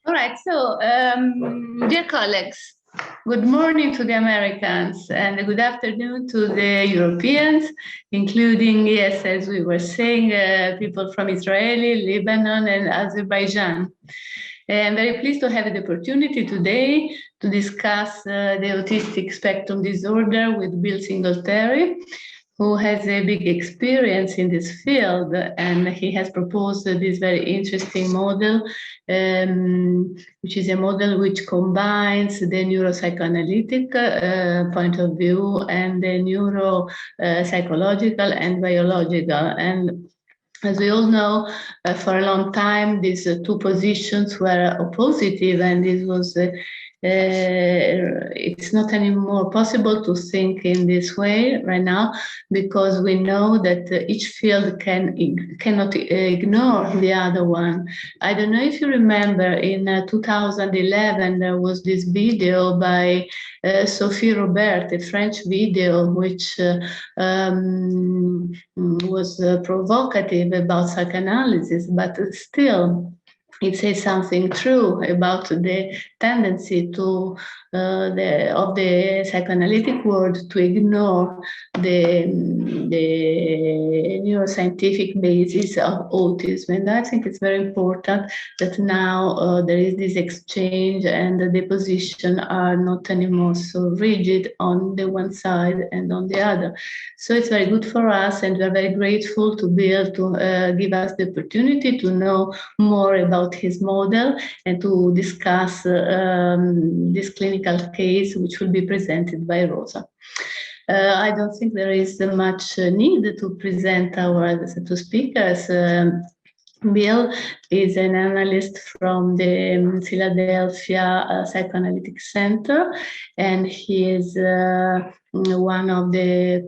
All right, so dear colleagues, good morning to the Americans and good afternoon to the Europeans, including, yes, as we were saying, people from Israel, Lebanon, and Azerbaijan. I'm very pleased to have the opportunity today to discuss the autistic spectrum disorder with Bill Singletary, who has a big experience in this field, and he has proposed this very interesting model, which is a model which combines the neuropsychoanalytic point of view and the neuropsychological and biological. And as we all know, for a long time, these two positions were oppositive, and this was it's not anymore possible to think in this way right now, because we know that each field cannot ignore the other one. I don't know if you remember, in 2011 there was this video by Sophie Robert, a French video, which was provocative about psychoanalysis, but still it says something true about the tendency to of the psychoanalytic world to ignore the neuroscientific basis of autism. And I think it's very important that now there is this exchange, and the positions are not anymore so rigid on the one side and on the other. So it's very good for us, and we're very grateful to be able to give us the opportunity to know more about his model and to discuss this clinical case, which will be presented by Rosa. I don't think there is much need to present our two speakers. Bill is an analyst from the Philadelphia Psychoanalytic Center, and he is one of the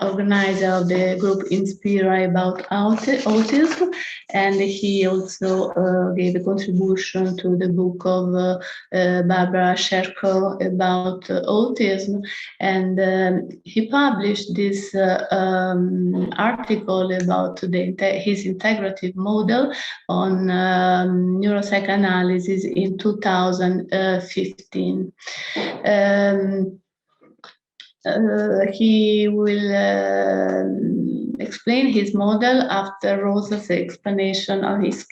organizer of the group Inspira about autism, and he also gave a contribution to the book of Barbara Sherko about autism, and he published this article about his integrative model on neuropsychoanalysis in 2015. He will explain his model after Rosa's explanation of his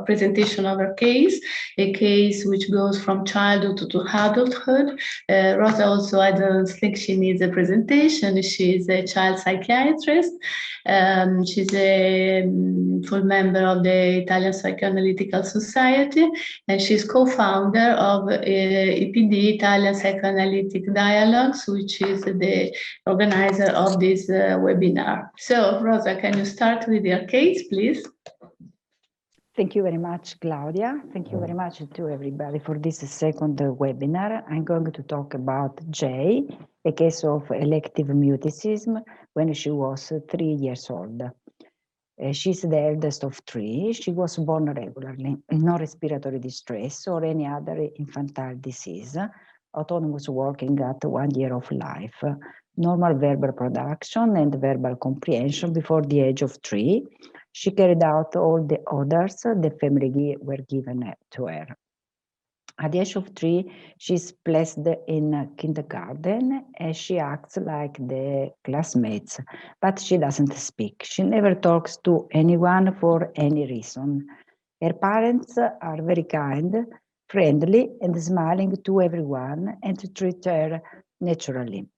presentation of her case, a case which goes from childhood to adulthood. Rosa also, I don't think she needs a presentation. She's a child psychiatrist. She's a full member of the Italian Psychoanalytical Society, and she's co-founder of IPD, Italian Psychoanalytic Dialogues, which is the organizer of this webinar. So, Rosa, can you start with your case, please? Thank you very much, Claudia. Thank you very much to everybody for this second webinar. I'm going to talk about Jay, a case of elective mutism when she was 3 years old. She's the eldest of 3. She was born regularly, no respiratory distress or any other infantile disease, autonomous working at 1 year of life, normal verbal production and verbal comprehension before the age of 3. She carried out all the orders the family were given to her. At the age of 3, she's placed in kindergarten and she acts like the classmates, but she doesn't speak. She never talks to anyone for any reason. Her parents are very kind, friendly, and smiling to everyone and treat her naturally.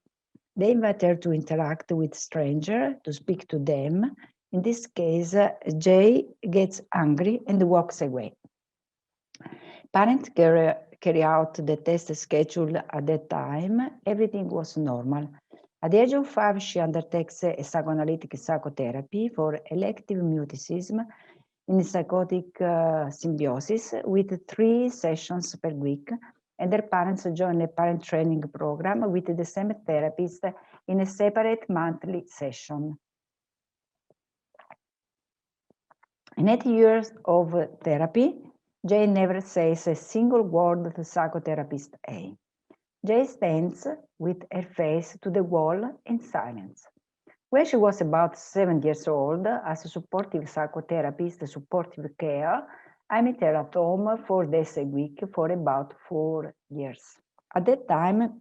They invite her to interact with strangers, to speak to them. In this case, Jay gets angry and walks away. Parents carry out the test schedule at that time. Everything was normal. At the age of 5, she undertakes a psychoanalytic psychotherapy for elective mutism in psychotic symbiosis with 3 sessions per week, and their parents join a parent training program with the same therapist in a separate monthly session. In 8 years of therapy, Jay never says a single word to psychotherapist A. Jay stands with her face to the wall in silence. When she was about 7 years old, as a supportive psychotherapist, supportive care, I met her at home 4 days a week for about 4 years. At that time,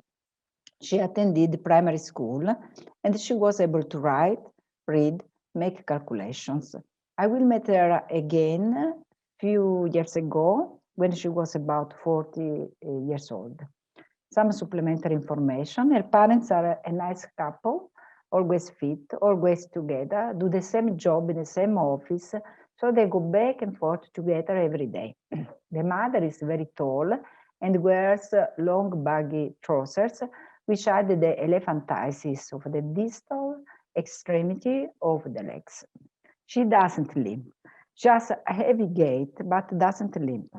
she attended primary school and she was able to write, read, make calculations. I will meet her again a few years ago when she was about 40 years old. Some supplementary information. Her parents are a nice couple, always fit, always together, do the same job in the same office, so they go back and forth together every day. The mother is very tall and wears long baggy trousers, which hide the elephantiasis of the distal extremity of the legs. She doesn't limp. She has a heavy gait, but doesn't limp.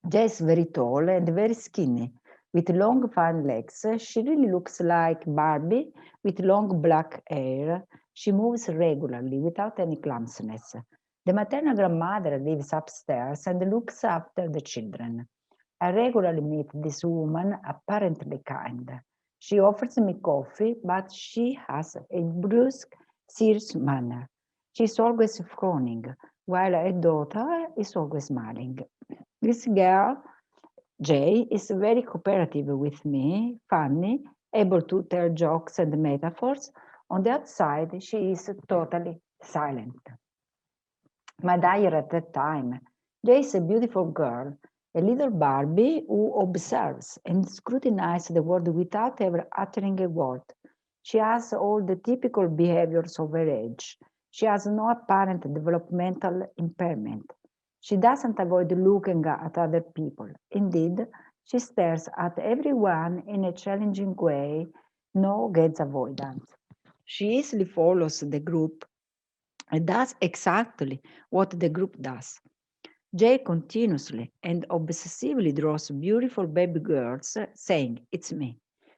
Jay is very tall and very skinny, with long fine legs. She really looks like Barbie with long black hair. She moves regularly without any clumsiness. The maternal grandmother lives upstairs and looks after the children. I regularly meet this woman, apparently kind. She offers me coffee, but she has a brusque, serious manner. She's always frowning, while her daughter is always smiling. This girl, Jay, is very cooperative with me, funny, able to tell jokes and metaphors. On the outside, she is totally silent. My diary at that time, Jay is a beautiful girl, a little Barbie who observes and scrutinizes the world without ever uttering a word. She has all the typical behaviors of her age. She has no apparent developmental impairment. She doesn't avoid looking at other people. Indeed, she stares at everyone in a challenging way, no gaze avoidance. She easily follows the group and does exactly what the group does. Jay continuously and obsessively draws beautiful baby girls, saying, "It's me."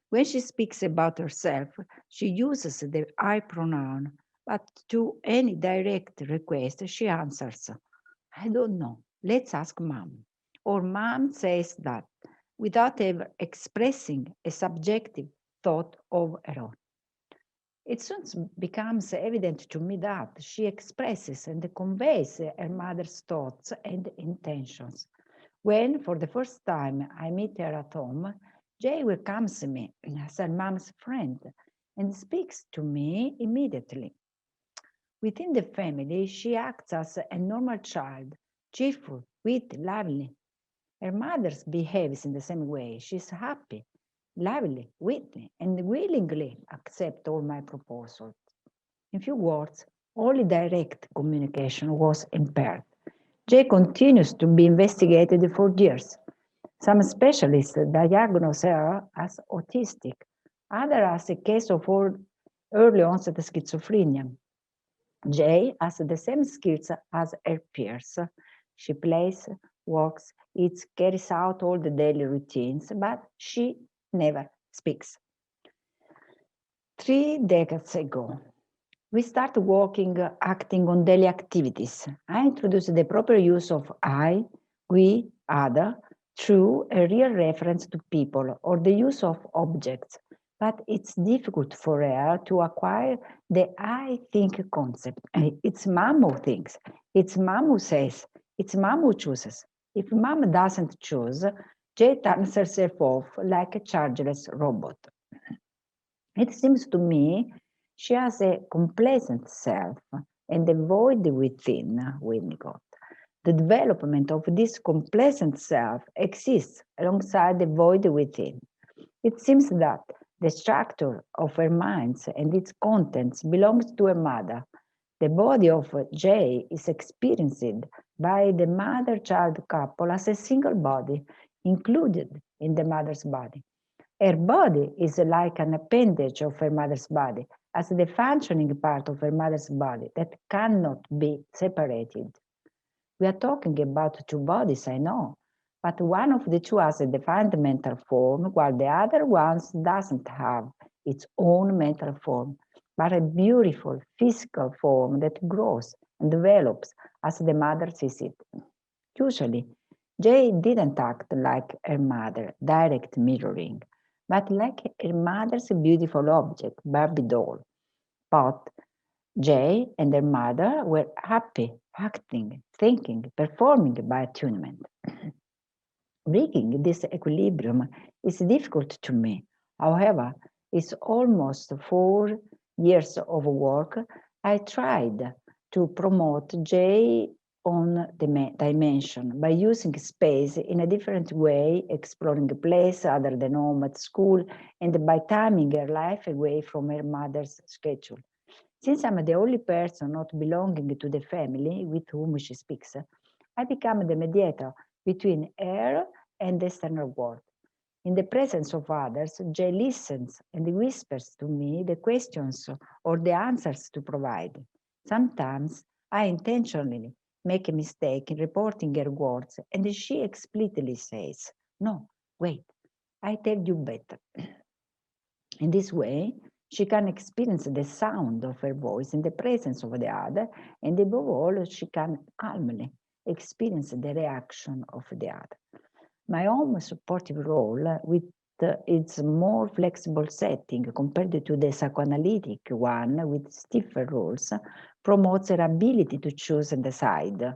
When she speaks about herself, she uses the I pronoun, but to any direct request, she answers, "I don't know, let's ask mom." Or mom says that, without ever expressing a subjective thought of her own. It soon becomes evident to me that she expresses and conveys her mother's thoughts and intentions. When, for the first time, I meet her at home, Jay welcomes me as her mom's friend and speaks to me immediately. Within the family, she acts as a normal child, cheerful, witty, lively. Her mother behaves in the same way. She's happy, lively, witty, and willingly accepts all my proposals. In few words, only direct communication was impaired. Jay continues to be investigated for years. Some specialists diagnose her as autistic, others as a case of early onset schizophrenia. Jay has the same skills as her peers. She plays, works, eats, carries out all the daily routines, but she never speaks. 3 decades ago, we start working, acting on daily activities. I introduced the proper use of I, we, other, through a real reference to people or the use of objects. But it's difficult for her to acquire the I think concept. It's mom who thinks, it's mom who says, it's mom who chooses. If mom doesn't choose, Jay turns herself off like a chargeless robot. It seems to me she has a complacent self and a void within Winnicott. The development of this complacent self exists alongside the void within. It seems that the structure of her mind and its contents belongs to her mother. The body of Jay is experienced by the mother-child couple as a single body, included in the mother's body. Her body is like an appendage of her mother's body, as the functioning part of her mother's body that cannot be separated. We are talking about two bodies, I know, but one of the two has a defined mental form, while the other one doesn't have its own mental form, but a beautiful physical form that grows and develops as the mother sees it. Usually, Jay didn't act like her mother, direct mirroring, but like her mother's beautiful object, Barbie doll. But Jay and her mother were happy, acting, thinking, performing by attunement. Breaking this equilibrium is difficult to me. However, it's almost 4 years of work. I tried to promote Jay on the dimension by using space in a different way, exploring a place other than home at school, and by timing her life away from her mother's schedule. Since I'm the only person not belonging to the family with whom she speaks, I become the mediator between her and the external world. In the presence of others, Jay listens and whispers to me the questions or the answers to provide. Sometimes I intentionally make a mistake in reporting her words, and she explicitly says, "No, wait, I tell you better." In this way, she can experience the sound of her voice in the presence of the other, and above all, she can calmly experience the reaction of the other. My own supportive role, with its more flexible setting compared to the psychoanalytic one with stiffer rules, promotes her ability to choose and decide.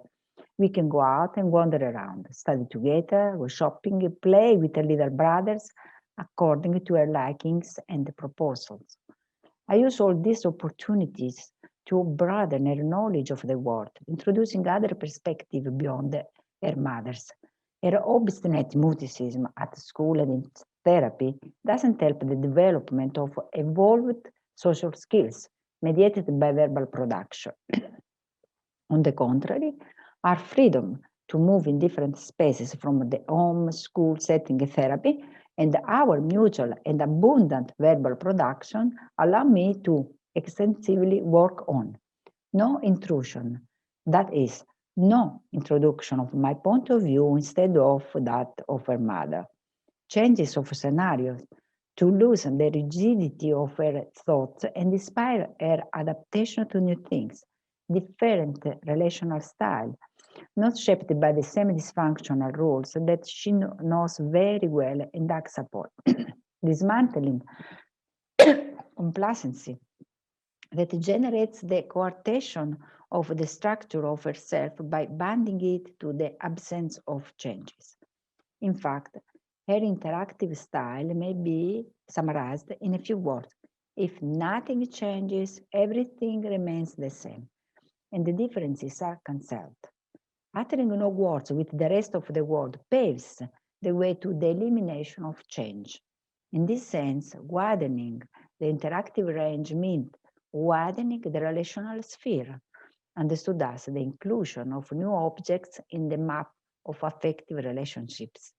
We can go out and wander around, study together, go shopping, play with her little brothers, according to her likings and proposals. I use all these opportunities to broaden her knowledge of the world, introducing other perspectives beyond her mother's. Her obstinate mutism at school and in therapy doesn't help the development of evolved social skills mediated by verbal production. On the contrary, our freedom to move in different spaces from the home, school setting therapy, and our mutual and abundant verbal production allow me to extensively work on no intrusion, that is, no introduction of my point of view instead of that of her mother, changes of scenarios to loosen the rigidity of her thoughts and inspire her adaptation to new things, different relational style, not shaped by the same dysfunctional rules that she knows very well and acts upon, dismantling complacency that generates the coartation of the structure of herself by banding it to the absence of changes. In fact, her interactive style may be summarized in a few words. If nothing changes, everything remains the same, and the differences are cancelled. Uttering no words with the rest of the world paves the way to the elimination of change. In this sense, widening the interactive range means widening the relational sphere, understood as the inclusion of new objects in the map of affective relationships.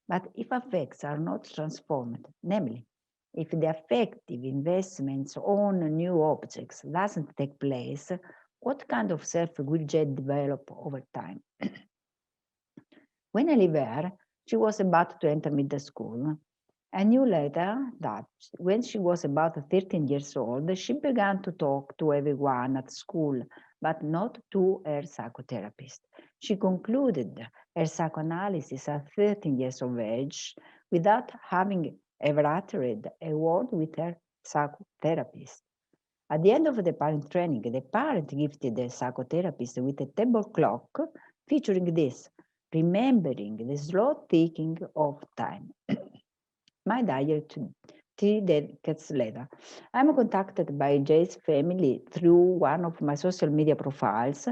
But if affects are not transformed, namely, if the affective investments on new objects doesn't take place, what kind of self will Jade develop over time? When I leave her, she was about to enter middle school. I knew later that when she was about 13 years old, she began to talk to everyone at school, but not to her psychotherapist. She concluded her psychoanalysis at 13 years of age without having ever uttered a word with her psychotherapist. At the end of the parent training, the parent gifted the psychotherapist with a table clock featuring this, remembering the slow ticking of time. My diary 3 decades later. I'm contacted by Jay's family through one of my social media profiles,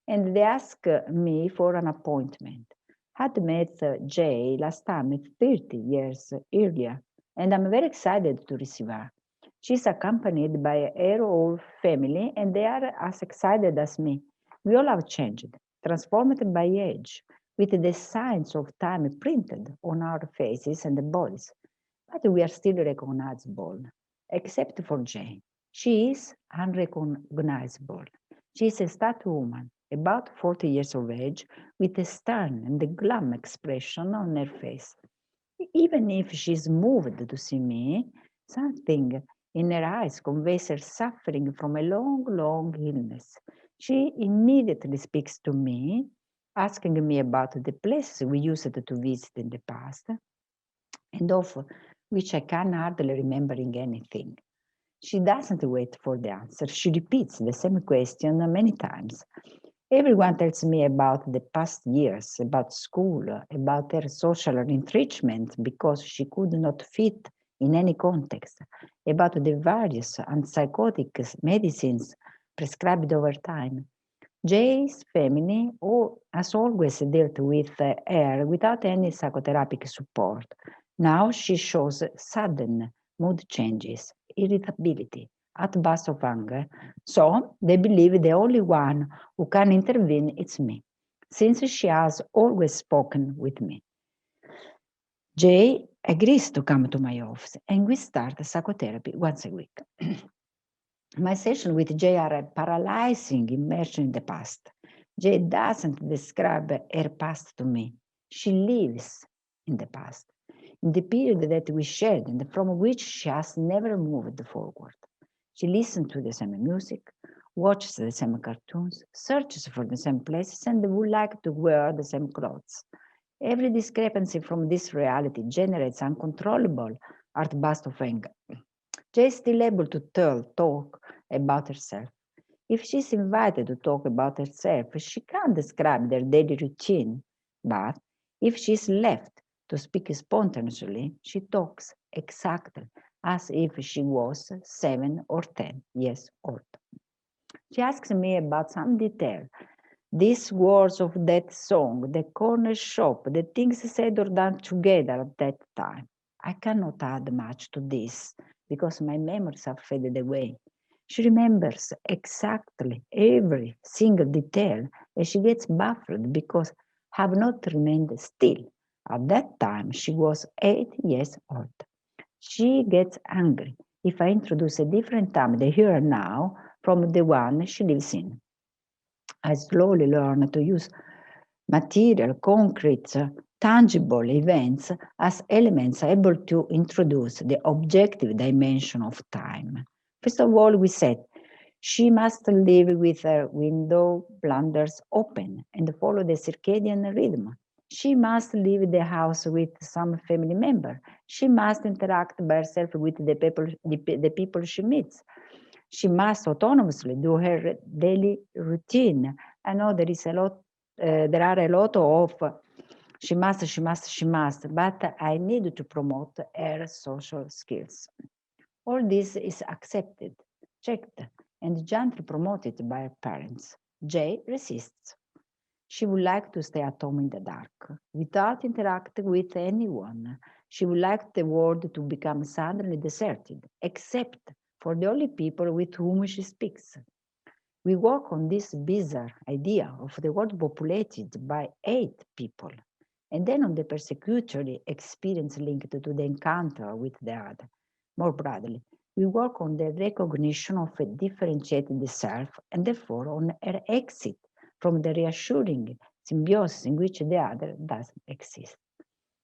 and they ask me for an appointment. Had met Jay last time 30 years earlier, and I'm very excited to receive her. She's accompanied by her whole family, and they are as excited as me. We all have changed, transformed by age, with the signs of time printed on our faces and bodies. But we are still recognizable, except for Jane. She is unrecognizable. She is a stout woman, about 40 years of age, with a stern and glum expression on her face. Even if she is moved to see me, something in her eyes conveys her suffering from a long, long illness. She immediately speaks to me, asking me about the places we used to visit in the past, and of which I can hardly remembering anything. She doesn't wait for the answer. She repeats the same question many times. Everyone tells me about the past years, about school, about her social enrichment because she could not fit in any context, about the various antipsychotic medicines prescribed over time. Jay's family has always dealt with her without any psychotherapeutic support. Now she shows sudden mood changes, irritability, outbursts of anger. So they believe the only one who can intervene is me, since she has always spoken with me. Jay agrees to come to my office and we start psychotherapy once a week. My sessions with Jay are a paralyzing immersion in the past. Jay doesn't describe her past to me. She lives in the past, in the period that we shared and from which she has never moved forward. She listens to the same music, watches the same cartoons, searches for the same places, and would like to wear the same clothes. Every discrepancy from this reality generates uncontrollable outbursts of anger. Jay is still able to talk about herself. If she's invited to talk about herself, she can't describe their daily routine. But if she's left to speak spontaneously, she talks exactly as if she was 7 or 10 years old. She asks me about some detail. These words of that song, the corner shop, the things said or done together at that time. I cannot add much to this because my memories have faded away. She remembers exactly every single detail and she gets baffled because have not remained still. At that time, she was 8 years old. She gets angry if I introduce a different time, the here and now, from the one she lives in. I slowly learn to use material, concrete, tangible events as elements able to introduce the objective dimension of time. First of all, we said she must live with her window blinders open and follow the circadian rhythm. She must leave the house with some family member. She must interact by herself with the people she meets. She must autonomously do her daily routine. I know there are a lot of she must, but I need to promote her social skills. All this is accepted, checked, and gently promoted by her parents. Jay resists. She would like to stay at home in the dark, without interacting with anyone. She would like the world to become suddenly deserted, except for the only people with whom she speaks. We work on this bizarre idea of the world populated by 8 people, and then on the persecutory experience linked to the encounter with the other. More broadly, we work on the recognition of a differentiated self and therefore on her exit from the reassuring symbiosis in which the other doesn't exist.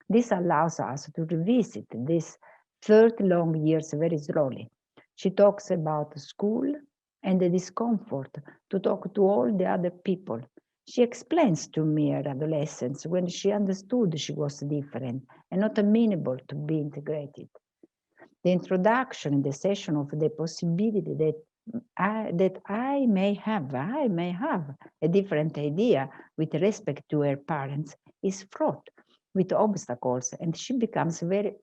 This allows us to revisit these 30 long years very slowly. She talks about school and the discomfort to talk to all the other people. She explains to me her adolescence when she understood she was different and not amenable to be integrated. The introduction in the session of the possibility that I may have a different idea with respect to her parents is fraught with obstacles, and she becomes very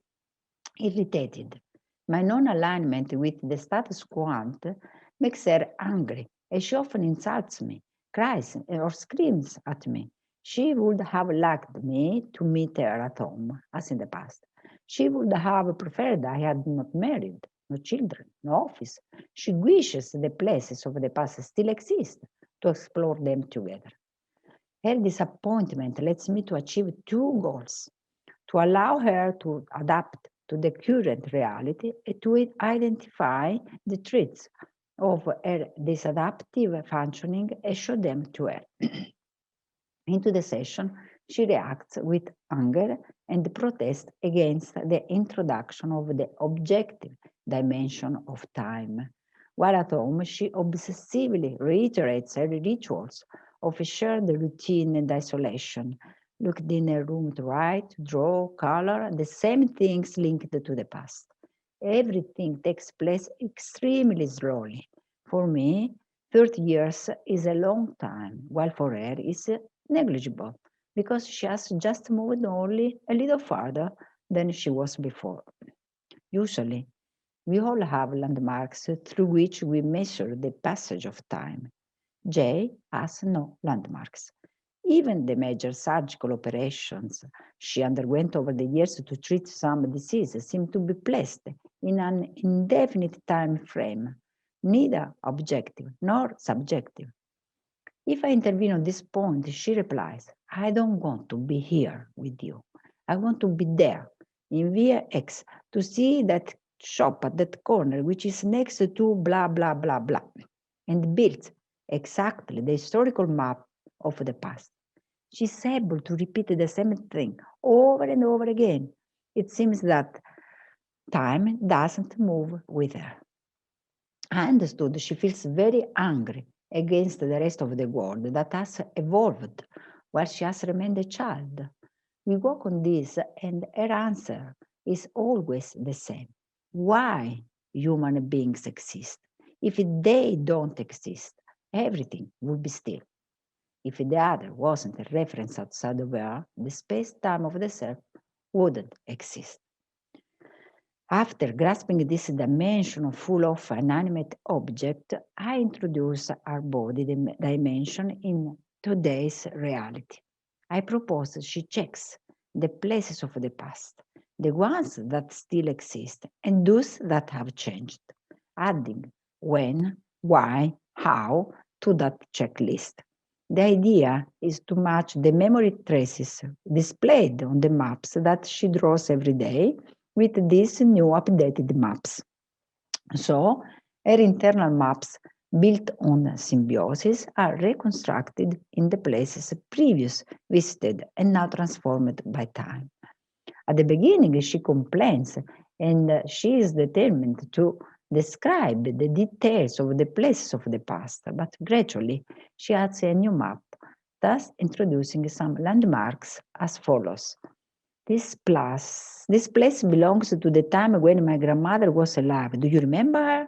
irritated. My non-alignment with the status quo makes her angry, and she often insults me, cries, or screams at me. She would have liked me to meet her at home, as in the past. She would have preferred I had not married, no children, no office. She wishes the places of the past still exist to explore them together. Her disappointment lets me to achieve 2 goals: to allow her to adapt to the current reality and to identify the traits of her disadaptive functioning and show them to her. Into the session, she reacts with anger and protest against the introduction of the objective dimension of time. While at home, she obsessively reiterates her rituals of a shared routine and isolation, looked in a room to write, draw, color, the same things linked to the past. Everything takes place extremely slowly. For me, 30 years is a long time, while for her it's negligible, because she has just moved only a little farther than she was before. Usually, we all have landmarks through which we measure the passage of time. Jay has no landmarks. Even the major surgical operations she underwent over the years to treat some diseases seem to be placed in an indefinite time frame, neither objective nor subjective. If I intervene on this point, she replies, I don't want to be here with you. I want to be there, in Via X, to see that shop at that corner, which is next to blah, blah, blah, blah, and builds exactly the historical map of the past. She's able to repeat the same thing over and over again. It seems that time doesn't move with her. I understood she feels very angry against the rest of the world that has evolved while she has remained a child. We work on this, and her answer is always the same. Why human beings exist? If they don't exist, everything would be still. If the other wasn't a reference outside of her, the space-time of the self wouldn't exist. After grasping this dimension full of inanimate object, I introduce our body dimension in today's reality. I propose she checks the places of the past, the ones that still exist, and those that have changed, adding when, why, how to that checklist. The idea is to match the memory traces displayed on the maps that she draws every day with these new updated maps. So, her internal maps built on symbiosis are reconstructed in the places previous visited and now transformed by time. At the beginning, she complains and she is determined to describe the details of the places of the past, but gradually she adds a new map, thus introducing some landmarks as follows. This place belongs to the time when my grandmother was alive. Do you remember her?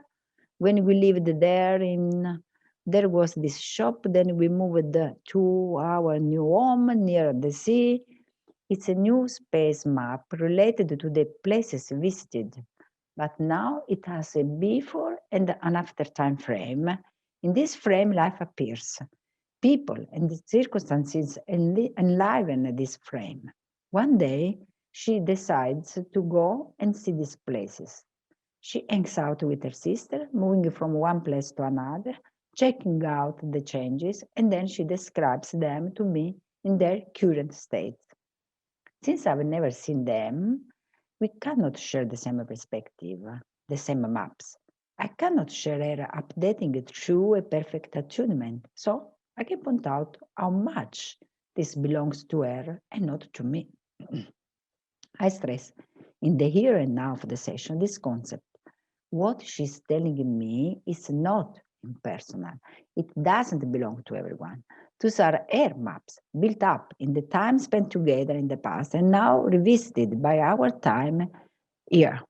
When we lived there was this shop, then we moved to our new home near the sea. It's a new space map related to the places visited, but now it has a before and an after time frame. In this frame, life appears. People and circumstances enliven this frame. One day, she decides to go and see these places. She hangs out with her sister, moving from one place to another, checking out the changes, and then she describes them to me in their current state. Since I've never seen them, we cannot share the same perspective, the same maps. I cannot share her updating it through a perfect attunement, so I can point out how much this belongs to her and not to me. I stress in the here and now of the session this concept. What she's telling me is not impersonal. It doesn't belong to everyone. Those are her maps, built up in the time spent together in the past and now revisited by our time here.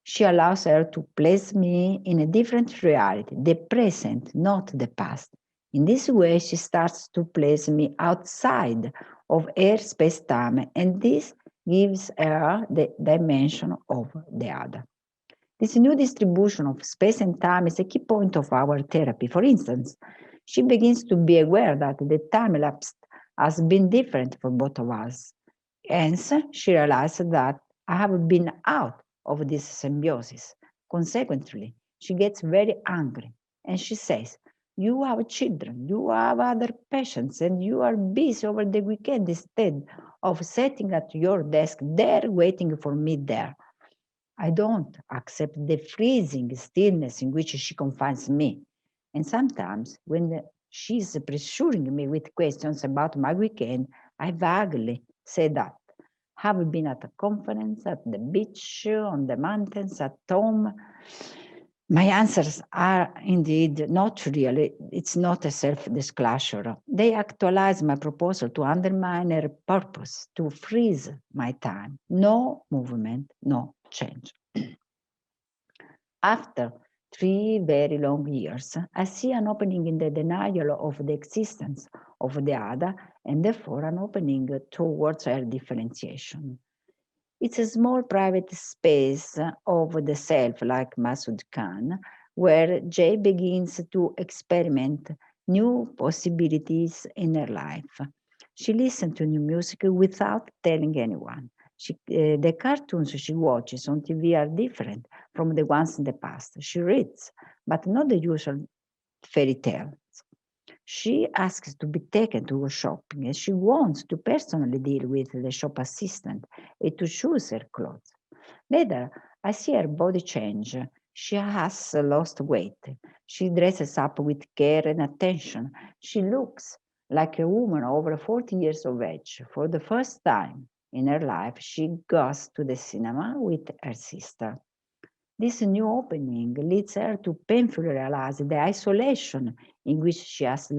She allows her to place me in a different reality, the present, not the past. In this way, she starts to place me outside of her space-time, and this gives her the dimension of the other. This new distribution of space and time is a key point of our therapy. For instance, she begins to be aware that the time elapsed has been different for both of us. Hence, she realizes that I have been out of this symbiosis. Consequently, she gets very angry and she says, you have children, you have other patients, and you are busy over the weekend instead of sitting at your desk there waiting for me there. I don't accept the freezing stillness in which she confines me. And sometimes when she's pressuring me with questions about my weekend, I vaguely say that. Have you been at a conference, at the beach, on the mountains, at home? My answers are indeed not really, it's not a self-disclosure. They actualize my proposal to undermine her purpose, to freeze my time. No movement, no change. After 3 very long years, I see an opening in the denial of the existence of the other, and therefore an opening towards her differentiation. It's a small private space of the self, like Masood Khan, where Jay begins to experiment new possibilities in her life. She listens to new music without telling anyone. The cartoons she watches on TV are different from the ones in the past. She reads, but not the usual fairy tales. She asks to be taken to go shopping, and she wants to personally deal with the shop assistant and to choose her clothes. Later, I see her body change. She has lost weight. She dresses up with care and attention. She looks like a woman over 40 years of age. For the first time in her life, she goes to the cinema with her sister. This new opening leads her to painfully realize the isolation in which she has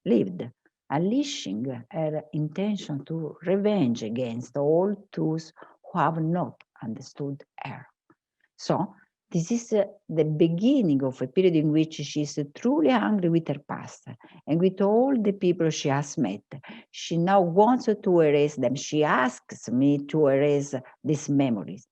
lived, unleashing her intention to revenge against all those who have not understood her. So, this is the beginning of a period in which she is truly angry with her past and with all the people she has met. She now wants to erase them. She asks me to erase these memories.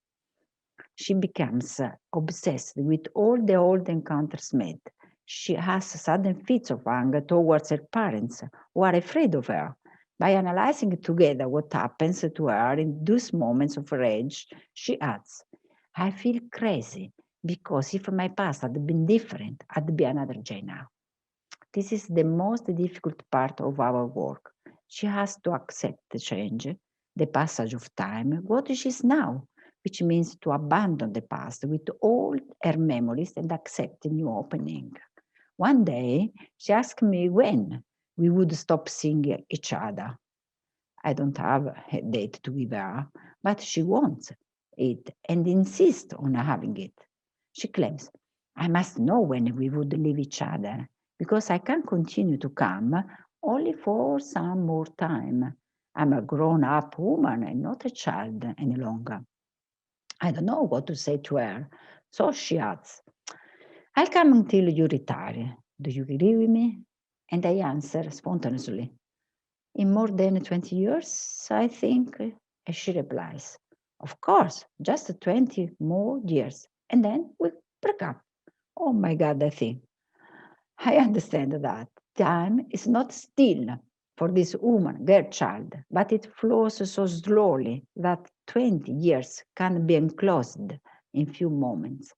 She becomes obsessed with all the old encounters made. She has sudden fits of anger towards her parents, who are afraid of her. By analyzing together what happens to her in those moments of rage, she adds, I feel crazy because if my past had been different, I'd be another Jane now. This is the most difficult part of our work. She has to accept the change, the passage of time, what she is now, which means to abandon the past with all her memories and accept a new opening. One day, she asked me when we would stop seeing each other. I don't have a date to give her, but she wants it and insists on having it. She claims, I must know when we would leave each other, because I can't continue to come only for some more time. I'm a grown-up woman and not a child any longer. I don't know what to say to her. So she adds, I'll come until you retire. Do you agree with me? And I answer spontaneously, in more than 20 years, I think. And she replies, of course, just 20 more years. And then we break up. Oh my God, I think. I understand that time is not still for this woman, girl child, but it flows so slowly that 20 years can be enclosed in few moments.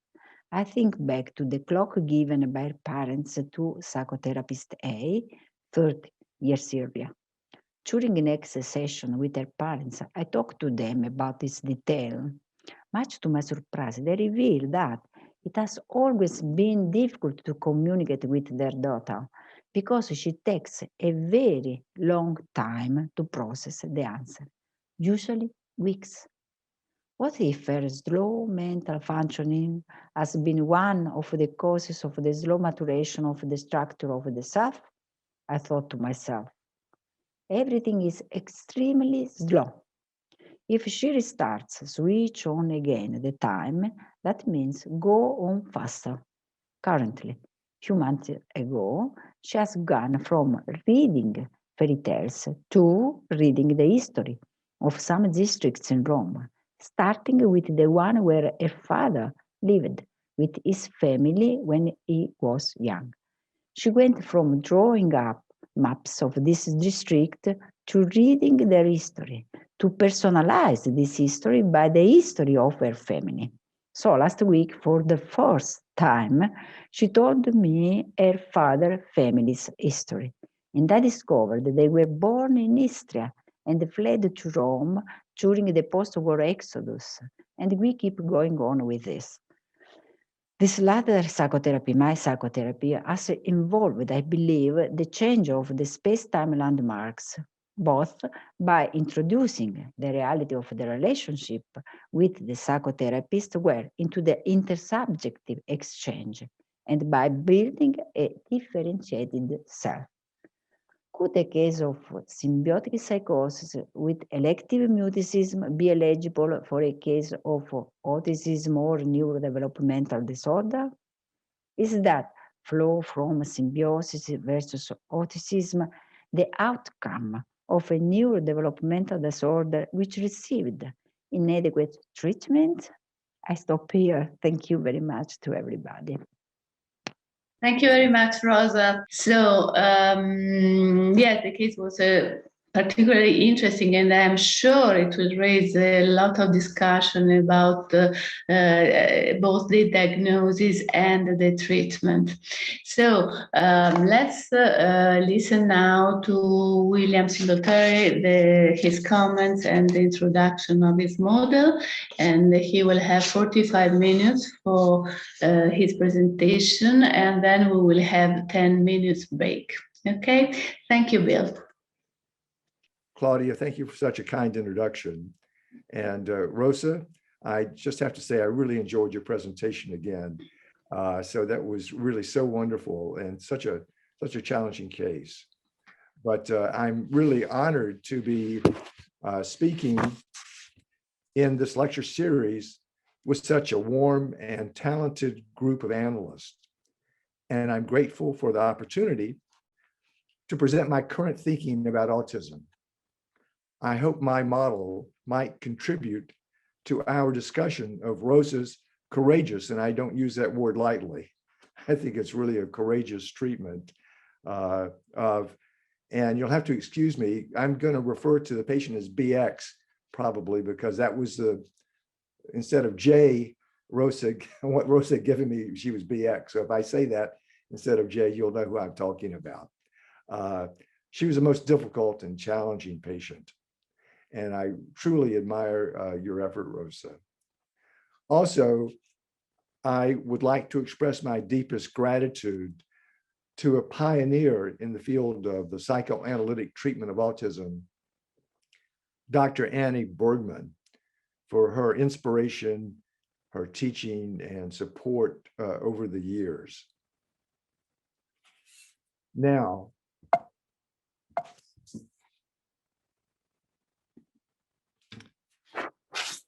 I think back to the clock given by her parents to psychotherapist A 30 years earlier. During the next session with her parents, I talked to them about this detail. Much to my surprise, they revealed that it has always been difficult to communicate with their daughter because she takes a very long time to process the answer, usually weeks. What if her slow mental functioning has been one of the causes of the slow maturation of the structure of the self? I thought to myself, everything is extremely slow. If she restarts, switch on again the time, that means go on faster. Currently, few months ago, she has gone from reading fairy tales to reading the history of some districts in Rome, starting with the one where her father lived with his family when he was young. She went from drawing up maps of this district to reading their history, to personalize this history by the history of her family. So last week, for the first time, she told me her father's family's history. And I discovered that they were born in Istria and fled to Rome during the post-war exodus. And we keep going on with this. This latter psychotherapy, my psychotherapy, has involved, I believe, the change of the space-time landmarks, both by introducing the reality of the relationship with the psychotherapist where into the intersubjective exchange and by building a differentiated self. Could a case of symbiotic psychosis with elective mutism be eligible for a case of autism or neurodevelopmental disorder? Is that flow from symbiosis versus autism the outcome of a neurodevelopmental disorder which received inadequate treatment? I stop here. Thank you very much to everybody. Thank you very much, Rosa. So, yes, the case was particularly interesting, and I'm sure it will raise a lot of discussion about both the diagnosis and the treatment. So let's listen now to William Singletary, his comments and the introduction of his model, and he will have 45 minutes for his presentation, and then we will have 10 minutes break. Okay, thank you, Bill. Claudia, thank you for such a kind introduction. And Rosa, I just have to say, I really enjoyed your presentation again. So that was really so wonderful and such a challenging case. But I'm really honored to be speaking in this lecture series with such a warm and talented group of analysts. And I'm grateful for the opportunity to present my current thinking about autism. I hope my model might contribute to our discussion of Rosa's courageous, and I don't use that word lightly. I think it's really a courageous treatment and you'll have to excuse me, I'm going to refer to the patient as BX probably, because that was instead of J, what Rosa had given me, she was BX. So if I say that instead of J, you'll know who I'm talking about. She was the most difficult and challenging patient. And I truly admire your effort, Rosa. Also, I would like to express my deepest gratitude to a pioneer in the field of the psychoanalytic treatment of autism, Dr. Annie Bergman, for her inspiration, her teaching, and support over the years. Now,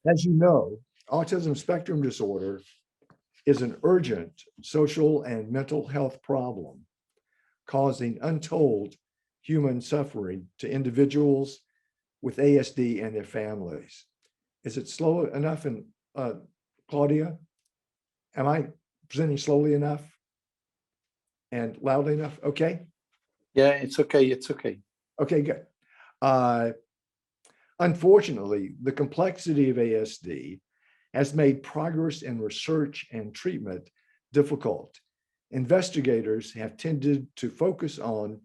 as you know, autism spectrum disorder is an urgent social and mental health problem, causing untold human suffering to individuals with ASD and their families. Is it slow enough? And Claudia, am I presenting slowly enough and loudly enough? Okay. Yeah, it's okay. It's okay. Okay, good. Unfortunately, the complexity of ASD has made progress in research and treatment difficult. Investigators have tended to focus on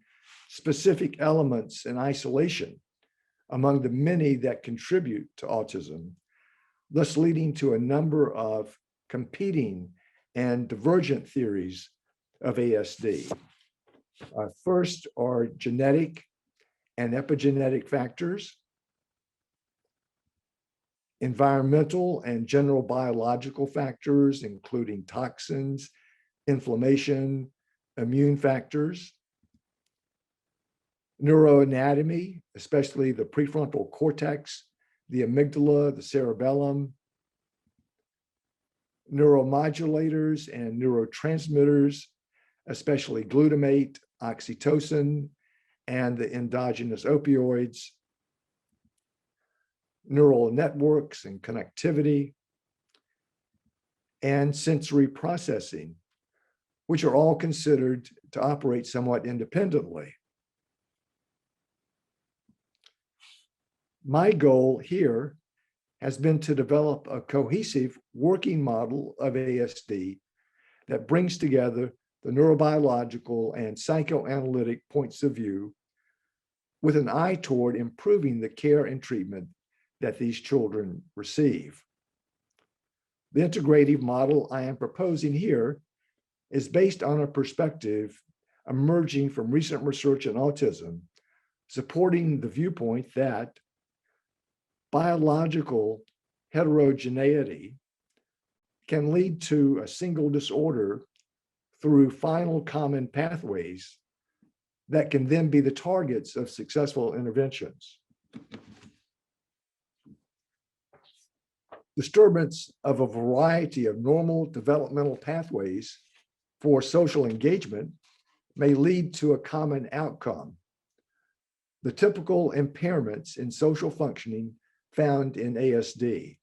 specific elements in isolation among the many that contribute to autism, thus leading to a number of competing and divergent theories of ASD. First are genetic and epigenetic factors, environmental and general biological factors, including toxins, inflammation, immune factors, neuroanatomy, especially the prefrontal cortex, the amygdala, the cerebellum, neuromodulators and neurotransmitters, especially glutamate, oxytocin, and the endogenous opioids, neural networks and connectivity, and sensory processing, which are all considered to operate somewhat independently. My goal here has been to develop a cohesive working model of ASD that brings together the neurobiological and psychoanalytic points of view with an eye toward improving the care and treatment that these children receive. The integrative model I am proposing here is based on a perspective emerging from recent research in autism, supporting the viewpoint that biological heterogeneity can lead to a single disorder through final common pathways that can then be the targets of successful interventions. Disturbance of a variety of normal developmental pathways for social engagement may lead to a common outcome: the typical impairments in social functioning found in ASD.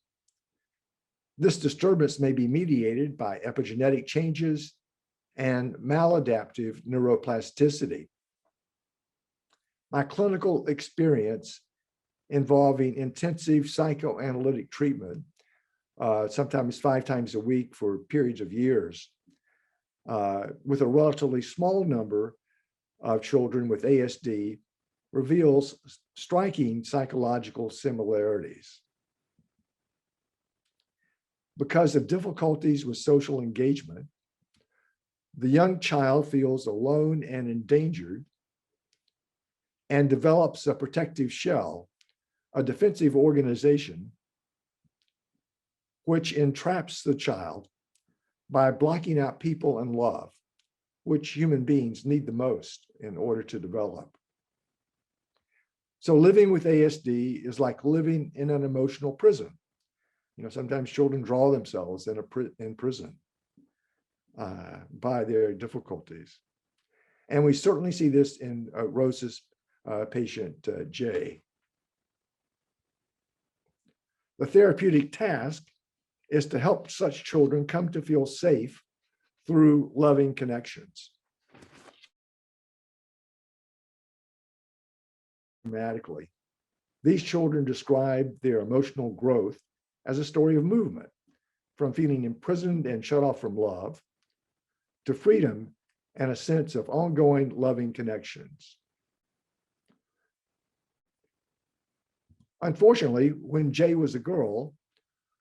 This disturbance may be mediated by epigenetic changes and maladaptive neuroplasticity. My clinical experience involving intensive psychoanalytic treatment, sometimes 5 times a week for periods of years, with a relatively small number of children with ASD, reveals striking psychological similarities. Because of difficulties with social engagement, the young child feels alone and endangered and develops a protective shell, a defensive organization, which entraps the child by blocking out people and love, which human beings need the most in order to develop. So living with ASD is like living in an emotional prison. You know, sometimes children draw themselves in prison by their difficulties. And we certainly see this in Rosa's patient, Jay. The therapeutic task is to help such children come to feel safe through loving connections. Dramatically, these children describe their emotional growth as a story of movement, from feeling imprisoned and shut off from love to freedom and a sense of ongoing loving connections. Unfortunately, when Jay was a girl,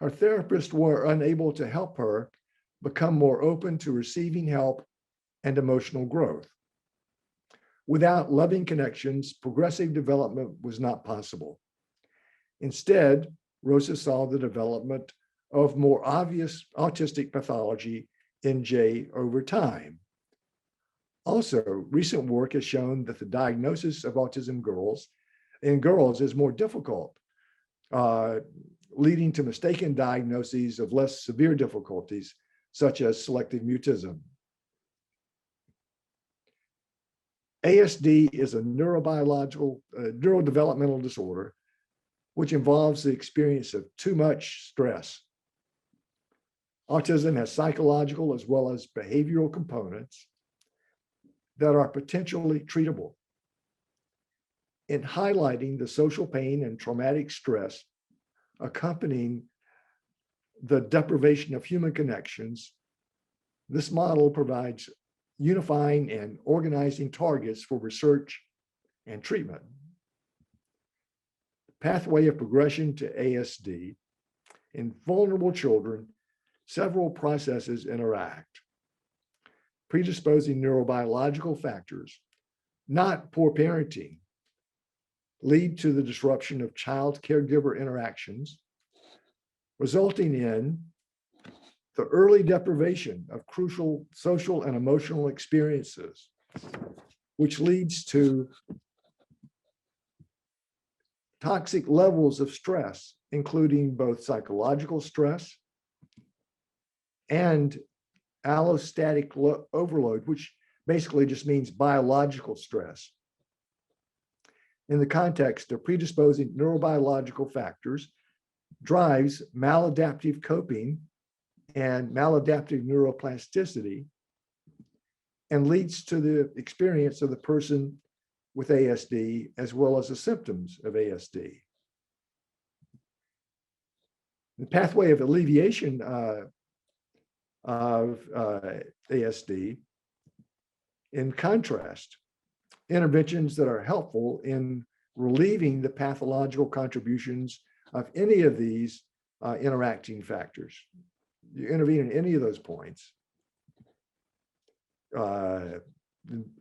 her therapists were unable to help her become more open to receiving help and emotional growth. Without loving connections, progressive development was not possible. Instead, Rosa saw the development of more obvious autistic pathology in Jay over time. Also, recent work has shown that the diagnosis of autism in girls is more difficult, leading to mistaken diagnoses of less severe difficulties, such as selective mutism. ASD is a neurodevelopmental disorder, which involves the experience of too much stress. Autism has psychological as well as behavioral components that are potentially treatable. In highlighting the social pain and traumatic stress accompanying the deprivation of human connections, this model provides unifying and organizing targets for research and treatment. The pathway of progression to ASD. In vulnerable children, several processes interact. Predisposing neurobiological factors, not poor parenting, lead to the disruption of child-caregiver interactions, resulting in the early deprivation of crucial social and emotional experiences, which leads to toxic levels of stress, including both psychological stress and allostatic overload, which basically just means biological stress. In the context of predisposing neurobiological factors, drives maladaptive coping and maladaptive neuroplasticity, and leads to the experience of the person with ASD as well as the symptoms of ASD. The pathway of alleviation of ASD, in contrast, interventions that are helpful in relieving the pathological contributions of any of these interacting factors. You intervene in any of those points,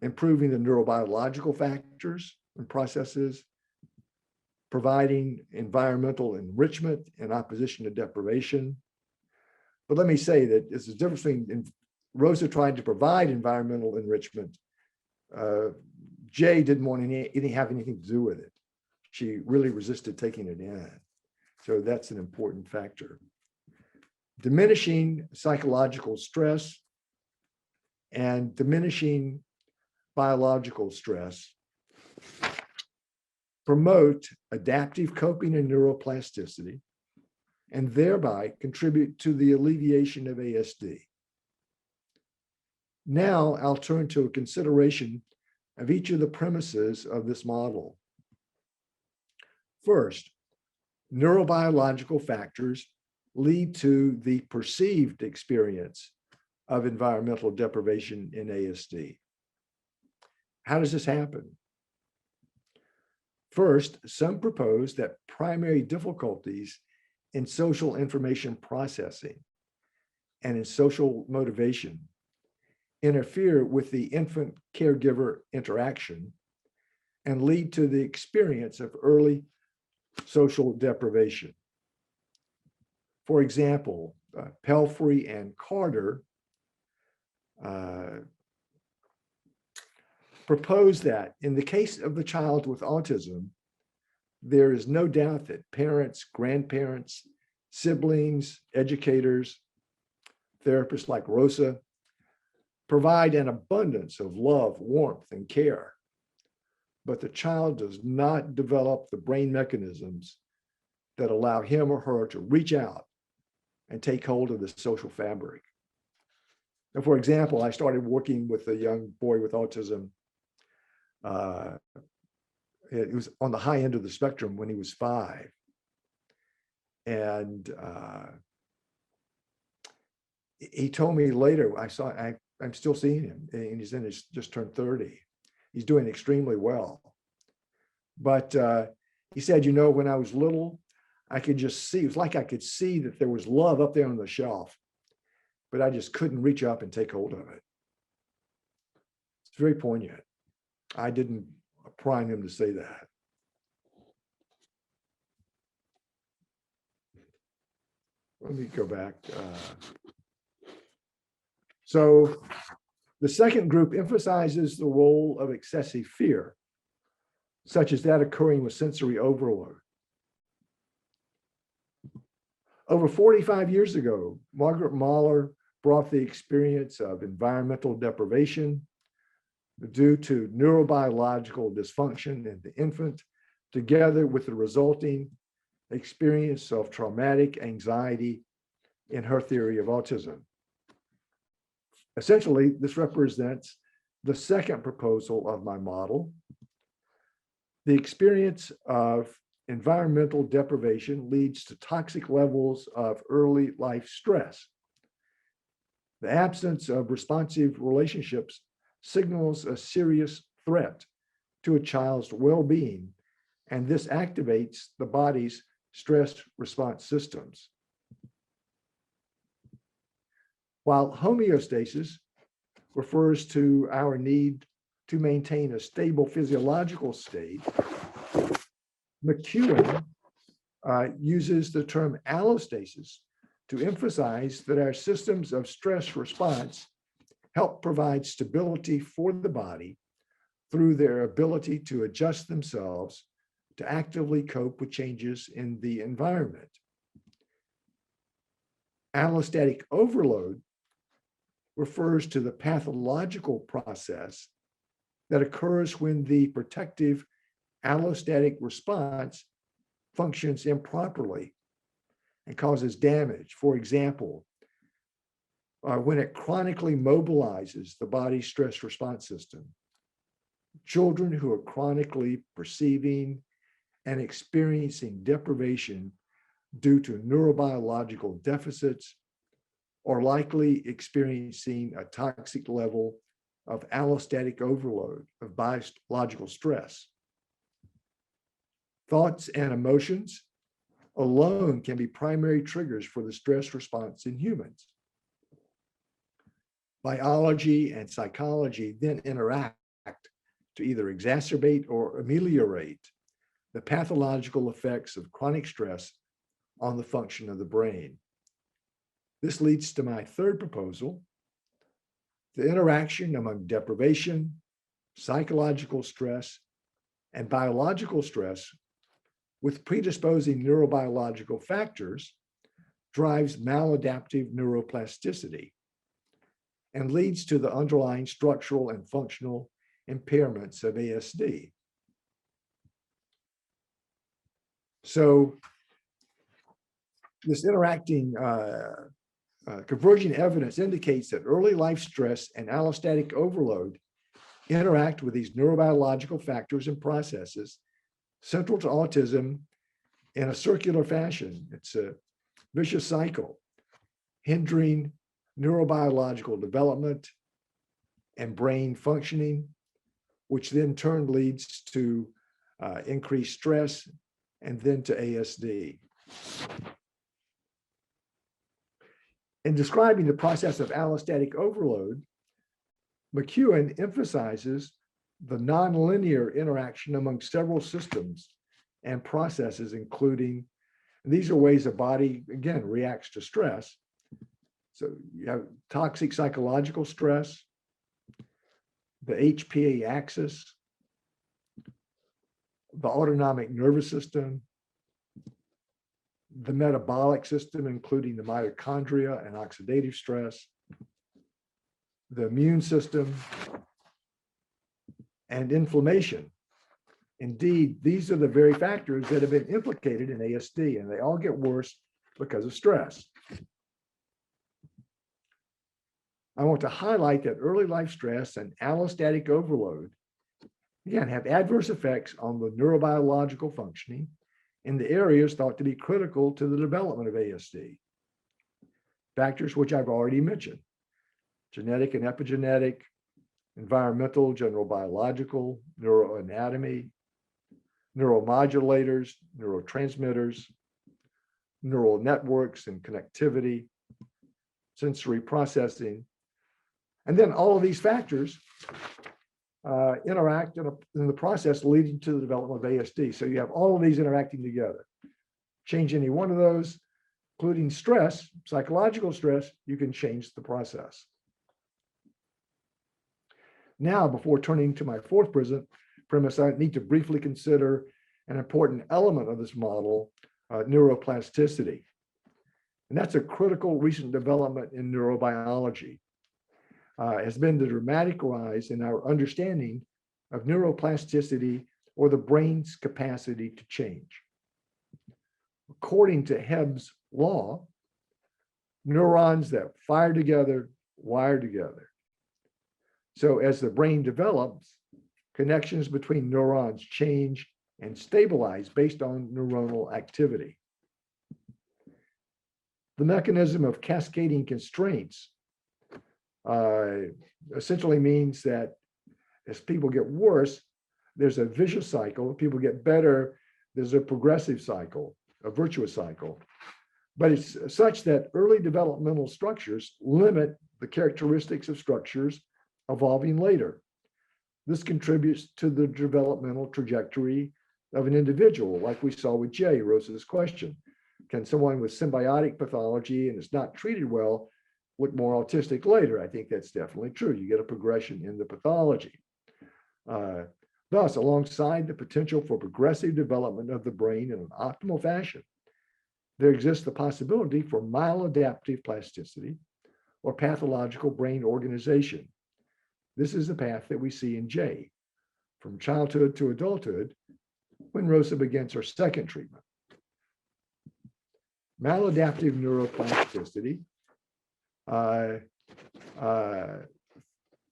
improving the neurobiological factors and processes, providing environmental enrichment in opposition to deprivation. But let me say that there's a difference between Rosa tried to provide environmental enrichment Jay didn't want have anything to do with it. She really resisted taking it in. So that's an important factor. Diminishing psychological stress and diminishing biological stress promote adaptive coping and neuroplasticity, and thereby contribute to the alleviation of ASD. Now I'll turn to a consideration of each of the premises of this model. First, neurobiological factors lead to the perceived experience of environmental deprivation in ASD. How does this happen? First, some propose that primary difficulties in social information processing and in social motivation interfere with the infant caregiver interaction and lead to the experience of early social deprivation. For example, Pelfrey and Carter propose that in the case of the child with autism, there is no doubt that parents, grandparents, siblings, educators, therapists like Rosa provide an abundance of love, warmth, and care. But the child does not develop the brain mechanisms that allow him or her to reach out and take hold of the social fabric. And for example, I started working with a young boy with autism. It was on the high end of the spectrum when he was 5. And he told me later, I'm still seeing him, and he's just turned 30. He's doing extremely well. But he said, you know, when I was little, I could just see, it was like I could see that there was love up there on the shelf, but I just couldn't reach up and take hold of it. It's very poignant. I didn't prime him to say that. Let me go back. So the second group emphasizes the role of excessive fear, such as that occurring with sensory overload. Over 45 years ago, Margaret Mahler brought the experience of environmental deprivation due to neurobiological dysfunction in the infant, together with the resulting experience of traumatic anxiety in her theory of autism. Essentially, this represents the second proposal of my model. The experience of environmental deprivation leads to toxic levels of early life stress. The absence of responsive relationships signals a serious threat to a child's well-being, and this activates the body's stress response systems. While homeostasis refers to our need to maintain a stable physiological state, McEwen uses the term allostasis to emphasize that our systems of stress response help provide stability for the body through their ability to adjust themselves to actively cope with changes in the environment. Allostatic overload refers to the pathological process that occurs when the protective allostatic response functions improperly and causes damage. For example, when it chronically mobilizes the body's stress response system. Children who are chronically perceiving and experiencing deprivation due to neurobiological deficits are likely experiencing a toxic level of allostatic overload of biological stress. Thoughts and emotions alone can be primary triggers for the stress response in humans. Biology and psychology then interact to either exacerbate or ameliorate the pathological effects of chronic stress on the function of the brain. This leads to my third proposal. The interaction among deprivation, psychological stress, and biological stress with predisposing neurobiological factors drives maladaptive neuroplasticity and leads to the underlying structural and functional impairments of ASD. So this interacting converging evidence indicates that early life stress and allostatic overload interact with these neurobiological factors and processes central to autism in a circular fashion. It's a vicious cycle, hindering neurobiological development and brain functioning, which then in turn leads to increased stress and then to ASD. In describing the process of allostatic overload, McEwen emphasizes the nonlinear interaction among several systems and processes, including, these are ways the body, again, reacts to stress. So you have toxic psychological stress, the HPA axis, the autonomic nervous system, the metabolic system, including the mitochondria and oxidative stress, the immune system, and inflammation. Indeed, these are the very factors that have been implicated in ASD, and they all get worse because of stress. I want to highlight that early life stress and allostatic overload, again, have adverse effects on the neurobiological functioning in the areas thought to be critical to the development of ASD. Factors which I've already mentioned: genetic and epigenetic, environmental, general biological, neuroanatomy, neuromodulators, neurotransmitters, neural networks and connectivity, sensory processing. And then all of these factors interact in the process leading to the development of ASD. So you have all of these interacting together. Change any one of those, including stress, psychological stress, you can change the process. Now, before turning to my fourth premise, I need to briefly consider an important element of this model, neuroplasticity. And that's a critical recent development in neurobiology. Has been the dramatic rise in our understanding of neuroplasticity, or the brain's capacity to change. According to Hebb's law, neurons that fire together wire together. So as the brain develops, connections between neurons change and stabilize based on neuronal activity. The mechanism of cascading constraints essentially means that as people get worse, there's a vicious cycle. People get better, there's a progressive cycle, a virtuous cycle. But it's such that early developmental structures limit the characteristics of structures evolving later. This contributes to the developmental trajectory of an individual, like we saw with Jay, Rosa's question. Can someone with symbiotic pathology and is not treated well look more autistic later? I think that's definitely true. You get a progression in the pathology. Thus, alongside the potential for progressive development of the brain in an optimal fashion, there exists the possibility for maladaptive plasticity or pathological brain organization. This is the path that we see in Jay, from childhood to adulthood, when Rosa begins her second treatment. Maladaptive neuroplasticity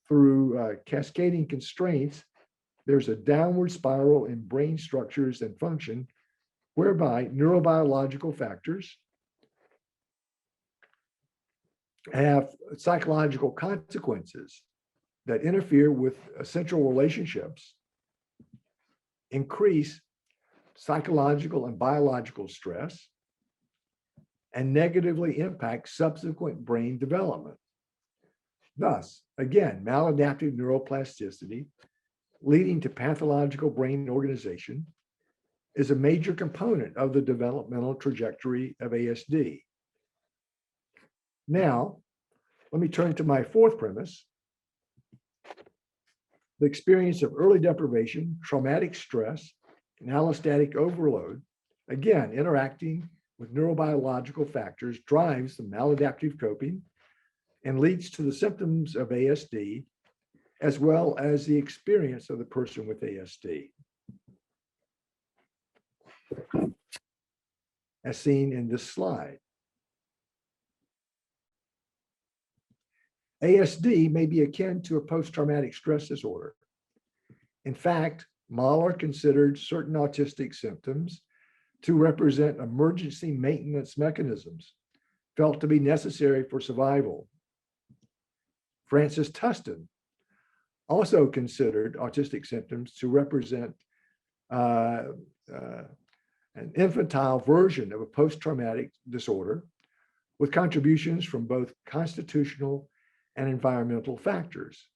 through cascading constraints, there's a downward spiral in brain structures and function, whereby neurobiological factors have psychological consequences that interfere with essential relationships, increase psychological and biological stress, and negatively impact subsequent brain development. Thus, again, maladaptive neuroplasticity leading to pathological brain organization is a major component of the developmental trajectory of ASD. Now, let me turn to my fourth premise. The experience of early deprivation, traumatic stress, and allostatic overload, again, interacting with neurobiological factors, drives the maladaptive coping and leads to the symptoms of ASD, as well as the experience of the person with ASD, as seen in this slide. ASD may be akin to a post-traumatic stress disorder. In fact, Mahler considered certain autistic symptoms to represent emergency maintenance mechanisms felt to be necessary for survival. Francis Tustin also considered autistic symptoms to represent an infantile version of a post-traumatic disorder with contributions from both constitutional and environmental factors.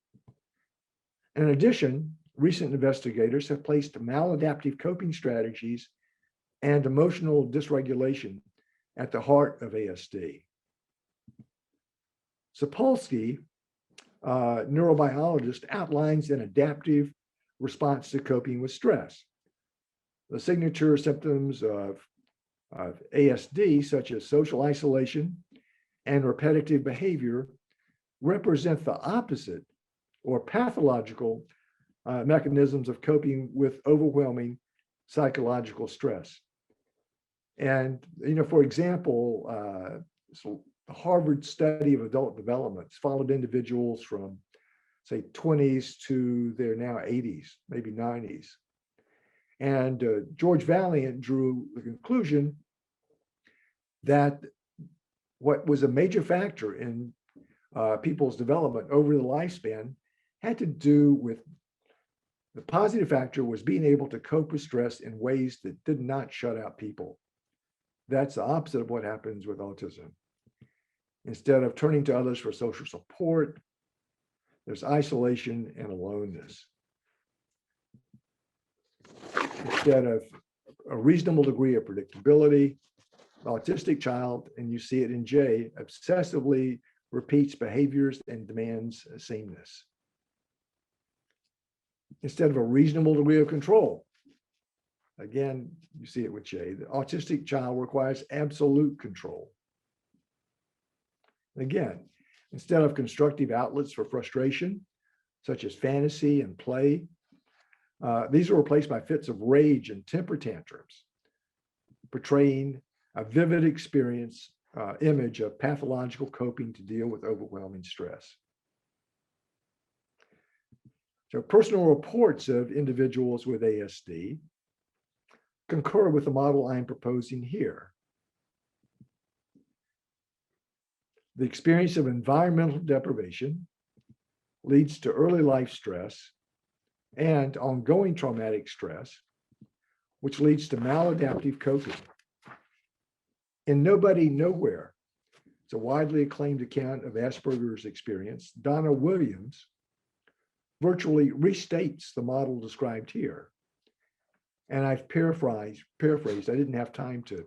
In addition, recent investigators have placed maladaptive coping strategies and emotional dysregulation at the heart of ASD. Sapolsky, neurobiologist, outlines an adaptive response to coping with stress. The signature symptoms of ASD, such as social isolation and repetitive behavior, represent the opposite or pathological mechanisms of coping with overwhelming psychological stress. And, for example, so the Harvard study of adult development followed individuals from, say, 20s to their now 80s, maybe 90s. And George Valiant drew the conclusion that what was a major factor in people's development over the lifespan had to do with the positive factor was being able to cope with stress in ways that did not shut out people. That's the opposite of what happens with autism. Instead of turning to others for social support, there's isolation and aloneness. Instead of a reasonable degree of predictability, the autistic child, and you see it in Jay, obsessively repeats behaviors and demands sameness. Instead of a reasonable degree of control, again, you see it with Jay, the autistic child requires absolute control. Again, instead of constructive outlets for frustration, such as fantasy and play, these are replaced by fits of rage and temper tantrums, portraying a vivid experience, image of pathological coping to deal with overwhelming stress. So personal reports of individuals with ASD concur with the model I'm proposing here. The experience of environmental deprivation leads to early life stress and ongoing traumatic stress, which leads to maladaptive coping. In Nobody Nowhere, it's a widely acclaimed account of Asperger's experience, Donna Williams virtually restates the model described here. And I've paraphrased, I didn't have time to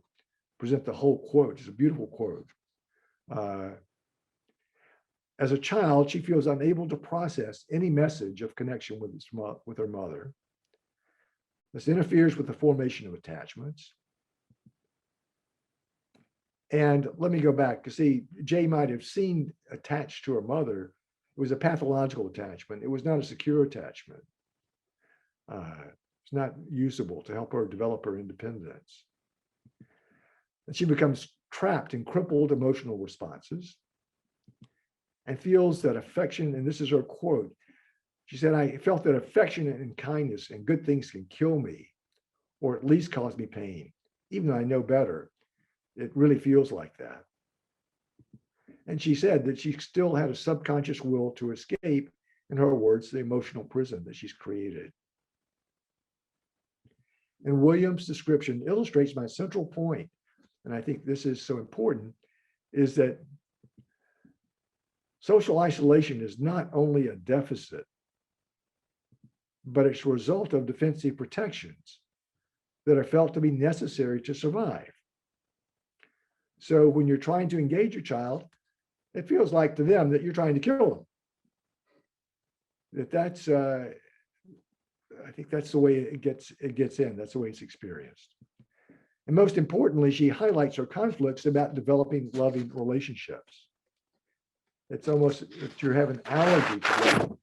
present the whole quote. It's a beautiful quote. As a child, she feels unable to process any message of connection with her mother. This interferes with the formation of attachments. And let me go back, because see, Jay might have seen attached to her mother. It was a pathological attachment. It was not a secure attachment. It's not usable to help her develop her independence. And she becomes trapped in crippled emotional responses and feels that affection, and this is her quote, she said, I felt that affection and kindness and good things can kill me, or at least cause me pain. Even though I know better, it really feels like that. And she said that she still had a subconscious will to escape, in her words, the emotional prison that she's created. And Williams' description illustrates my central point, and I think this is so important, is that social isolation is not only a deficit, but it's a result of defensive protections that are felt to be necessary to survive. So when you're trying to engage your child, it feels like to them that you're trying to kill them. that's I think that's the way it gets in. That's the way it's experienced. And most importantly, she highlights her conflicts about developing loving relationships. It's almost if you have an allergy to love.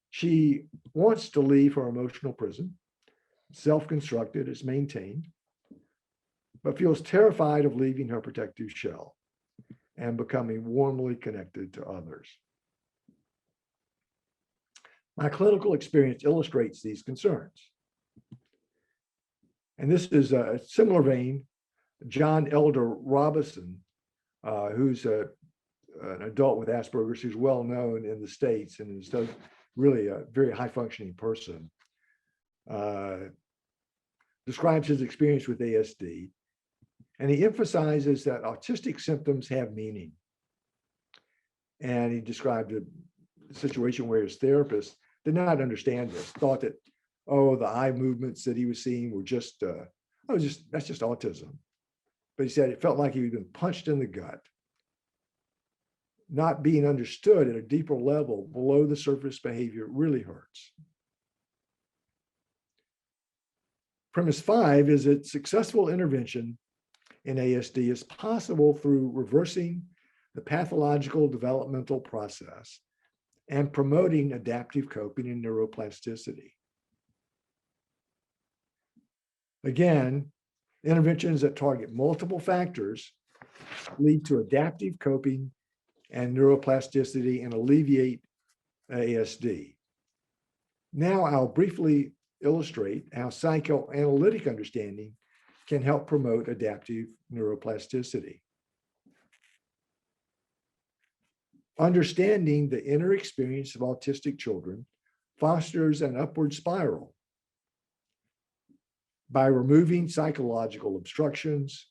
She wants to leave her emotional prison, self-constructed, it's maintained, but feels terrified of leaving her protective shell and becoming warmly connected to others. My clinical experience illustrates these concerns. And this is a similar vein. John Elder Robinson, who's an adult with Asperger's, who's well known in the States and is really a very high functioning person, describes his experience with ASD. And he emphasizes that autistic symptoms have meaning. And he described a situation where his therapist did not understand this, thought that, oh, the eye movements that he was seeing were just, that's just autism. But he said it felt like he had been punched in the gut. Not being understood at a deeper level below the surface behavior really hurts. Premise 5 is that successful intervention in ASD is possible through reversing the pathological developmental process and promoting adaptive coping and neuroplasticity. Again, interventions that target multiple factors lead to adaptive coping and neuroplasticity and alleviate ASD. Now I'll briefly illustrate how psychoanalytic understanding can help promote adaptive neuroplasticity. Understanding the inner experience of autistic children fosters an upward spiral by removing psychological obstructions,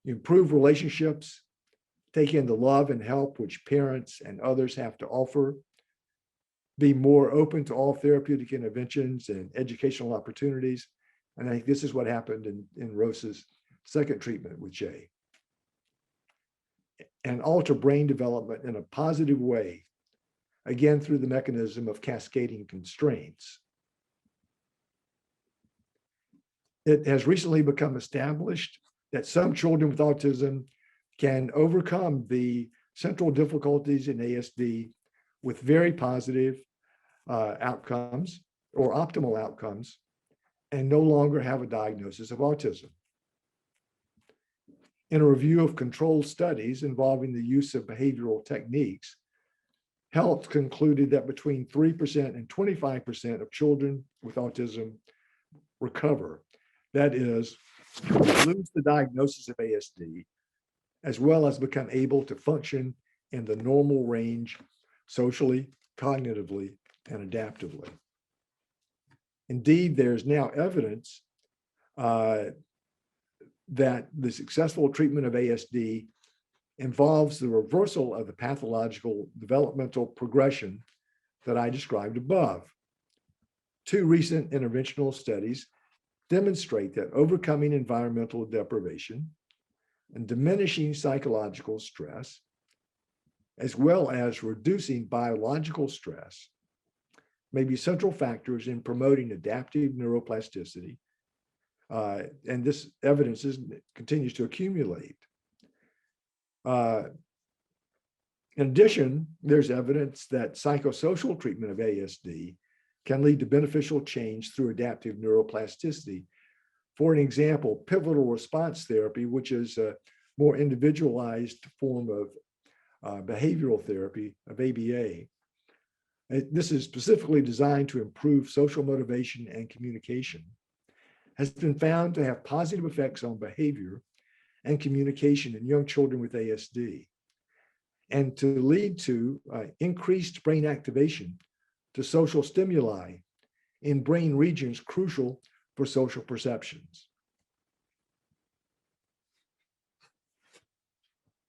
improve relationships, take in the love and help which parents and others have to offer, be more open to all therapeutic interventions and educational opportunities. And I think this is what happened in Rosa's second treatment with Jay. And alter brain development in a positive way, again, through the mechanism of cascading constraints. It has recently become established that some children with autism can overcome the central difficulties in ASD with very positive outcomes or optimal outcomes and no longer have a diagnosis of autism. In a review of controlled studies involving the use of behavioral techniques, Health concluded that between 3% and 25% of children with autism recover. That is, lose the diagnosis of ASD, as well as become able to function in the normal range socially, cognitively, and adaptively. Indeed, there's now evidence that the successful treatment of ASD involves the reversal of the pathological developmental progression that I described above. 2 recent interventional studies demonstrate that overcoming environmental deprivation and diminishing psychological stress, as well as reducing biological stress, may be central factors in promoting adaptive neuroplasticity. And this evidence continues to accumulate. In addition, there's evidence that psychosocial treatment of ASD can lead to beneficial change through adaptive neuroplasticity. For an example, pivotal response therapy, which is a more individualized form of behavioral therapy, of ABA. This is specifically designed to improve social motivation and communication, has been found to have positive effects on behavior and communication in young children with ASD, and to lead to increased brain activation to social stimuli in brain regions crucial for social perceptions.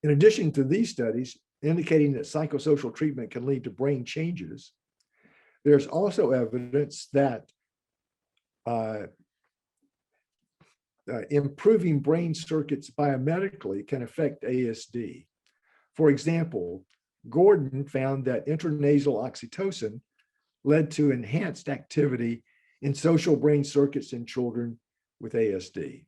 In addition to these studies indicating that psychosocial treatment can lead to brain changes, there's also evidence that improving brain circuits biomedically can affect ASD. For example, Gordon found that intranasal oxytocin led to enhanced activity in social brain circuits in children with ASD.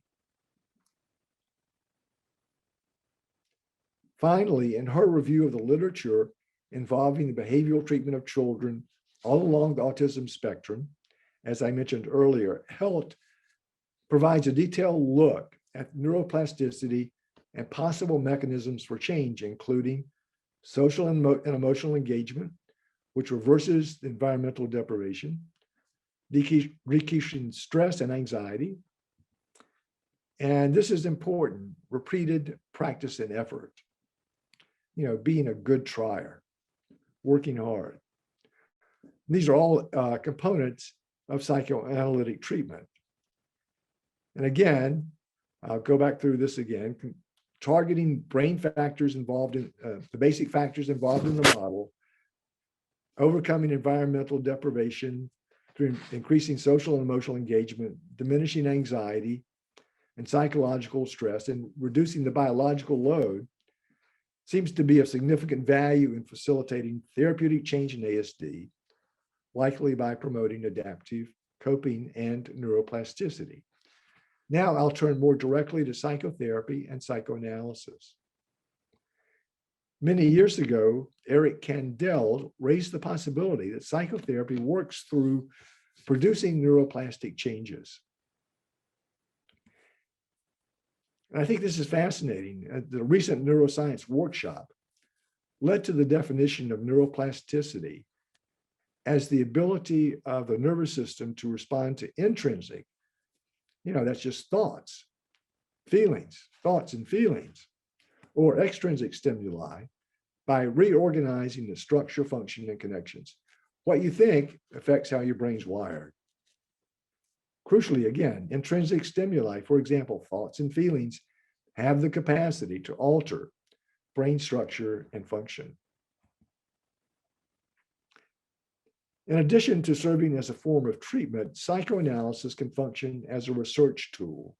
Finally, in her review of the literature involving the behavioral treatment of children all along the autism spectrum, as I mentioned earlier, HELT provides a detailed look at neuroplasticity and possible mechanisms for change, including social and emotional engagement, which reverses environmental deprivation, decreasing stress and anxiety. And this is important, repeated practice and effort. Being a good trier, working hard. These are all components of psychoanalytic treatment. And again, I'll go back through this again, targeting brain factors involved in, the basic factors involved in the model, overcoming environmental deprivation through increasing social and emotional engagement, diminishing anxiety and psychological stress, and reducing the biological load seems to be of significant value in facilitating therapeutic change in ASD, likely by promoting adaptive coping and neuroplasticity. Now I'll turn more directly to psychotherapy and psychoanalysis. Many years ago, Eric Kandel raised the possibility that psychotherapy works through producing neuroplastic changes. And I think this is fascinating. The recent neuroscience workshop led to the definition of neuroplasticity as the ability of the nervous system to respond to intrinsic, that's just thoughts and feelings, or extrinsic stimuli by reorganizing the structure, function, and connections. What you think affects how your brain's wired. Crucially, again, intrinsic stimuli, for example, thoughts and feelings, have the capacity to alter brain structure and function. In addition to serving as a form of treatment, psychoanalysis can function as a research tool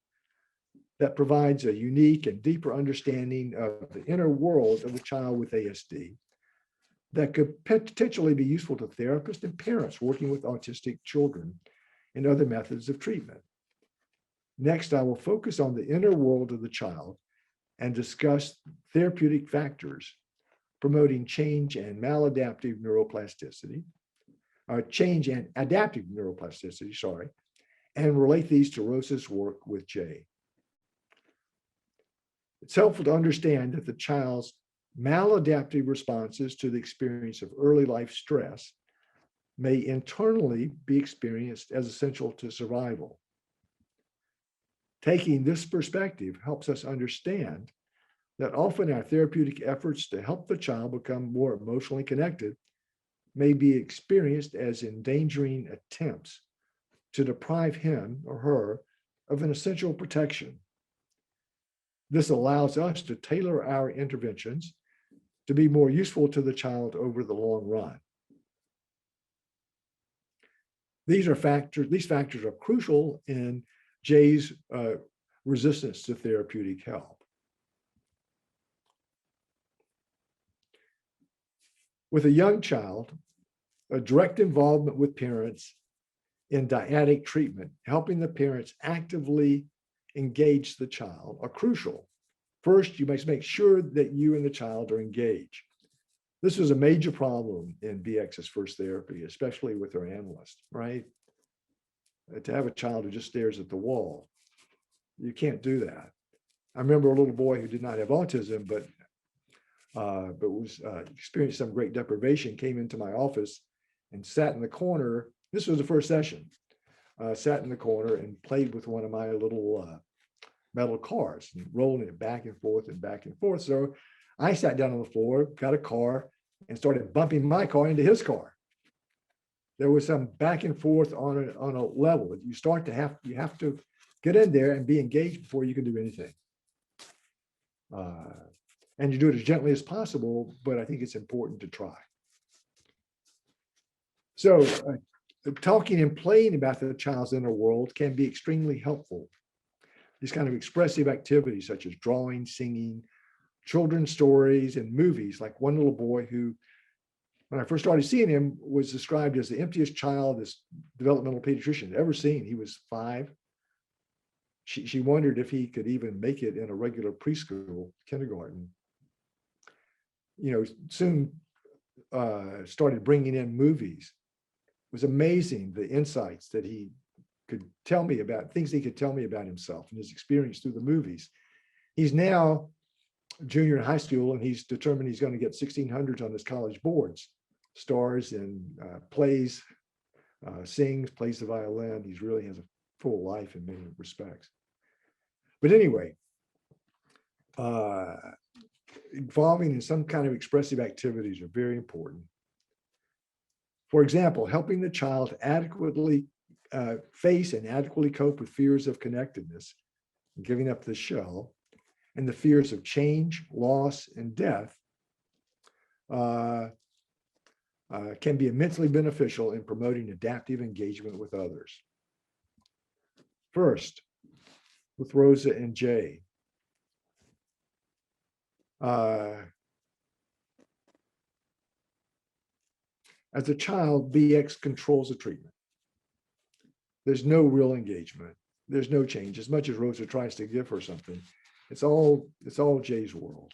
that provides a unique and deeper understanding of the inner world of the child with ASD that could potentially be useful to therapists and parents working with autistic children and other methods of treatment. Next, I will focus on the inner world of the child and discuss therapeutic factors promoting change and maladaptive neuroplasticity, change and adaptive neuroplasticity, and relate these to Rosa's work with Jay. It's helpful to understand that the child's maladaptive responses to the experience of early life stress may internally be experienced as essential to survival. Taking this perspective helps us understand that often our therapeutic efforts to help the child become more emotionally connected may be experienced as endangering attempts to deprive him or her of an essential protection. This allows us to tailor our interventions to be more useful to the child over the long run. These factors are crucial in Jay's resistance to therapeutic help. With a young child, a direct involvement with parents in dyadic treatment, helping the parents actively engage the child, are crucial. First, you must make sure that you and the child are engaged. This was a major problem in BX's first therapy, especially with her analyst, right? To have a child who just stares at the wall, you can't do that. I remember a little boy who did not have autism, but was experienced some great deprivation, came into my office and sat in the corner. This was the first session. Sat in the corner and played with one of my little metal cars, and rolling it back and forth and back and forth. So I sat down on the floor, got a car, and started bumping my car into his car. There was some back and forth on a level. You have to get in there and be engaged before you can do anything. And you do it as gently as possible, but I think it's important to try. So talking and playing about the child's inner world can be extremely helpful. These kind of expressive activities such as drawing, singing, children's stories and movies, like one little boy who, when I first started seeing him, was described as the emptiest child this developmental pediatrician had ever seen. He was 5. She wondered if he could even make it in a regular preschool, kindergarten. Soon started bringing in movies. It was amazing the insights that he could tell me about, things he could tell me about himself and his experience through the movies. He's now a junior in high school, and he's determined he's going to get 1600s on his college boards. Stars in plays, sings, plays the violin. He really has a full life in many respects. But anyway, involving in some kind of expressive activities are very important. For example, helping the child adequately face and adequately cope with fears of connectedness, giving up the shell, and the fears of change, loss, and death can be immensely beneficial in promoting adaptive engagement with others. First, with Rosa and Jay. As a child, BX controls the treatment. There's no real engagement. There's no change. As much as Rosa tries to give her something, it's all Jay's world.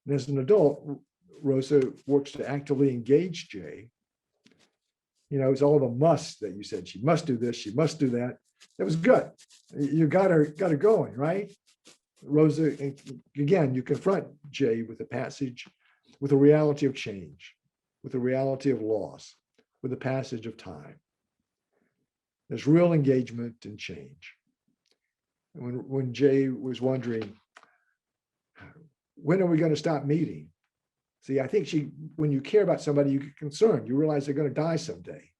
And as an adult, Rosa works to actively engage Jay. It's all the musts that you said. She must do this. She must do that. That was good. You got her going, right? Rosa, again, you confront Jay with the passage, with the reality of change, with the reality of loss, with the passage of time. There's real engagement and change. When Jay was wondering, when are we going to stop meeting? See, I think when you care about somebody, you get concerned. You realize they're going to die someday,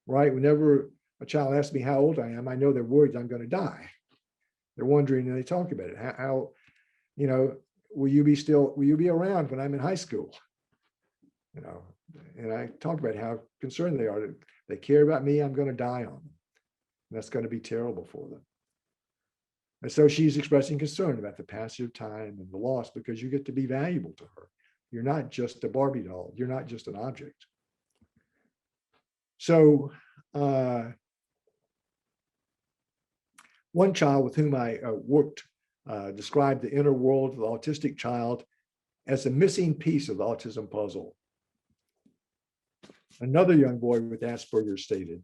right? Whenever a child asks me how old I am, I know they're worried I'm going to die. They're wondering, and they talk about it. How will you be around when I'm in high school? And I talk about how concerned they are. They care about me, I'm going to die on them. And that's going to be terrible for them. And so she's expressing concern about the passage of time and the loss, because you get to be valuable to her. You're not just a Barbie doll. You're not just an object. So one child with whom I worked described the inner world of the autistic child as a missing piece of the autism puzzle. Another young boy with Asperger's stated,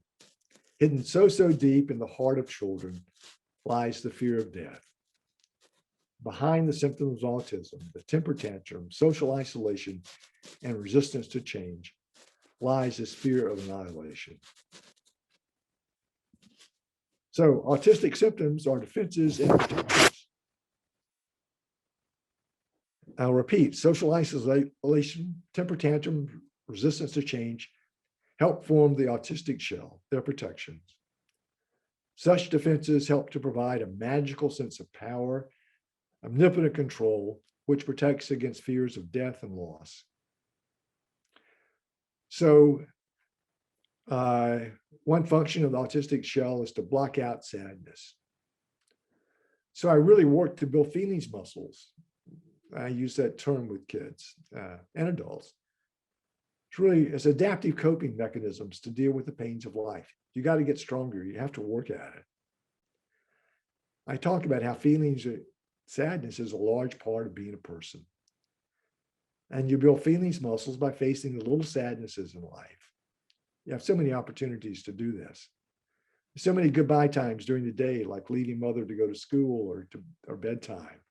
hidden so deep in the heart of children lies the fear of death. Behind the symptoms of autism, the temper tantrum, social isolation, and resistance to change lies this fear of annihilation. So autistic symptoms are defenses and protections. I'll repeat, social isolation, temper tantrum, resistance to change help form the autistic shell, their protections. Such defenses help to provide a magical sense of power, omnipotent control, which protects against fears of death and loss. So one function of the autistic shell is to block out sadness. So I really work to build feelings muscles. I use that term with kids and adults. It's adaptive coping mechanisms to deal with the pains of life. You got to get stronger. You have to work at it. I talk about how sadness is a large part of being a person. And you build feelings muscles by facing the little sadnesses in life. You have so many opportunities to do this. So many goodbye times during the day, like leaving mother to go to school or bedtime.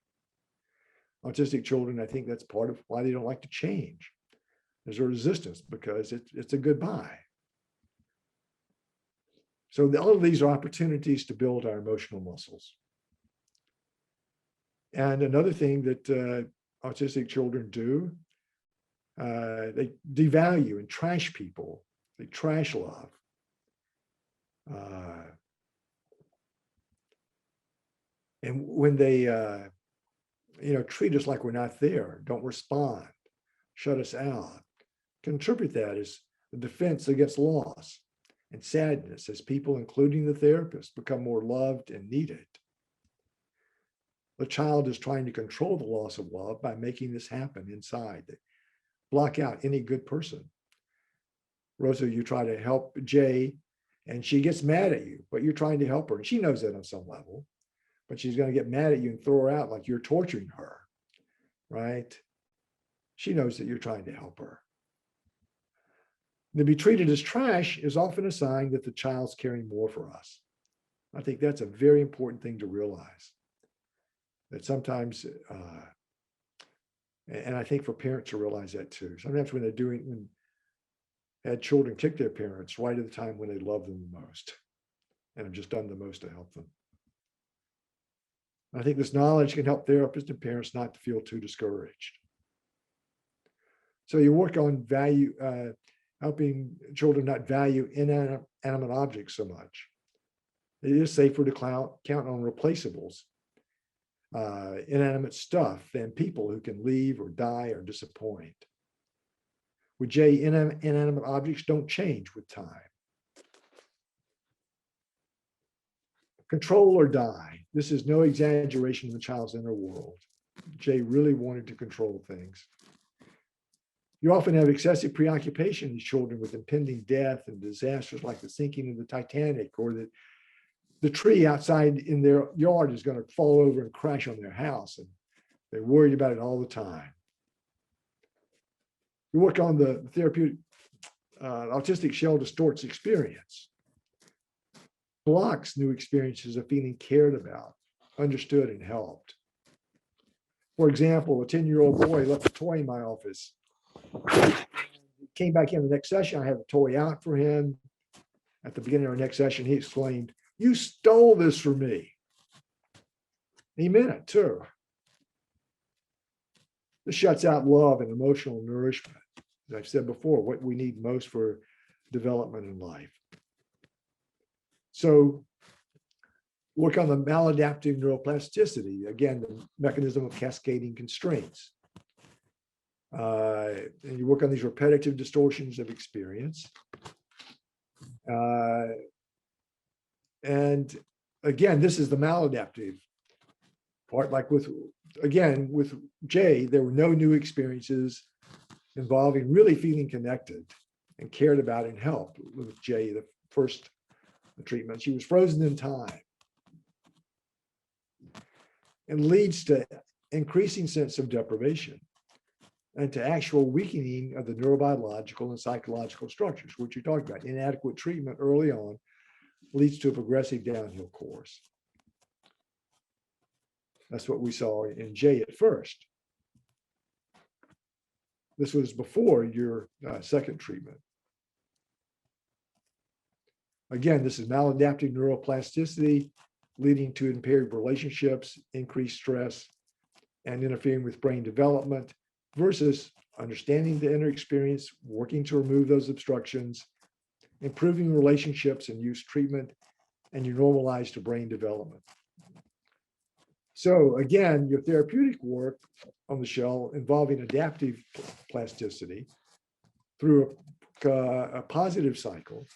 Autistic children, I think that's part of why they don't like to change. There's a resistance because it's a goodbye. So all of these are opportunities to build our emotional muscles. And another thing that autistic children do, they devalue and trash people. They trash love. And when they treat us like we're not there, don't respond, shut us out, can interpret that as the defense against loss and sadness as people, including the therapist, become more loved and needed. the child is trying to control the loss of love by making this happen inside. They block out any good person. Rosa, you try to help Jay, and she gets mad at you, but you're trying to help her. And she knows that on some level, but she's going to get mad at you and throw her out like you're torturing her, right? She knows that you're trying to help her. To be treated as trash is often a sign that the child's caring more for us. I think that's a very important thing to realize. That sometimes, and I think for parents to realize that too. Sometimes when had children kick their parents right at the time when they love them the most and have just done the most to help them. I think this knowledge can help therapists and parents not to feel too discouraged. So you work on helping children not value inanimate objects so much. It is safer to count on replaceables, inanimate stuff, than people who can leave or die or disappoint. With Jay, inanimate objects don't change with time. Control or die. This is no exaggeration of the child's inner world. Jay really wanted to control things. You often have excessive preoccupation in children with impending death and disasters like the sinking of the Titanic, or that the tree outside in their yard is going to fall over and crash on their house, and they're worried about it all the time. You work on the therapeutic autistic shell distorts experience, blocks new experiences of feeling cared about, understood, and helped. For example, a 10-year-old boy left a toy in my office. He came back in the next session. I had the toy out for him. At the beginning of our next session, he exclaimed, "You stole this from me." He meant it too. This shuts out love and emotional nourishment. As I've said before, what we need most for development in life. So work on the maladaptive neuroplasticity. Again, the mechanism of cascading constraints. And you work on these repetitive distortions of experience. And again, this is the maladaptive part. Like with Jay, there were no new experiences involving really feeling connected and cared about and helped. With Jay, the first treatment, she was frozen in time, and leads to increasing sense of deprivation and to actual weakening of the neurobiological and psychological structures, which you talked about. Inadequate treatment early on leads to a progressive downhill course. That's what we saw in Jay at first. This was before your second treatment. Again, this is maladaptive neuroplasticity leading to impaired relationships, increased stress, and interfering with brain development, versus understanding the inner experience, working to remove those obstructions, improving relationships and use treatment, and you normalize to brain development. So again, your therapeutic work on the shell involving adaptive plasticity through a positive cycle.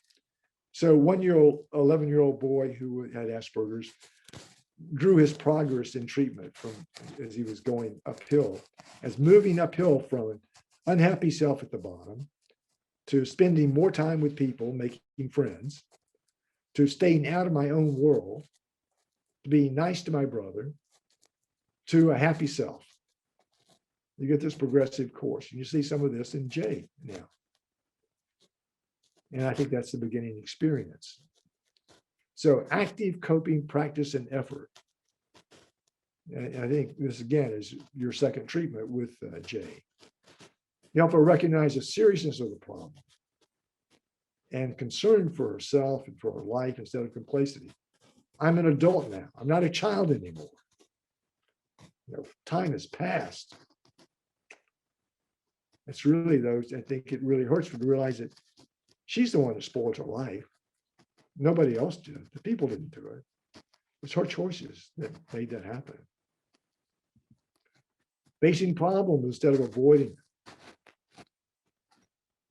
So 11-year-old boy who had Asperger's drew his progress in treatment from as he was going uphill, as moving uphill from an unhappy self at the bottom to spending more time with people, making friends, to staying out of my own world, to being nice to my brother, to a happy self. You get this progressive course. And you see some of this in Jay now. And I think that's the beginning experience. So active coping practice and effort. And I think this, again, is your second treatment with Jay. You help her recognize the seriousness of the problem and concern for herself and for her life instead of complacency. I'm an adult now. I'm not a child anymore. Time has passed. It's really those, I think it really hurts to realize that she's the one that spoiled her life. Nobody else did. The people didn't do it. It's her choices that made that happen. Facing problems instead of avoiding them.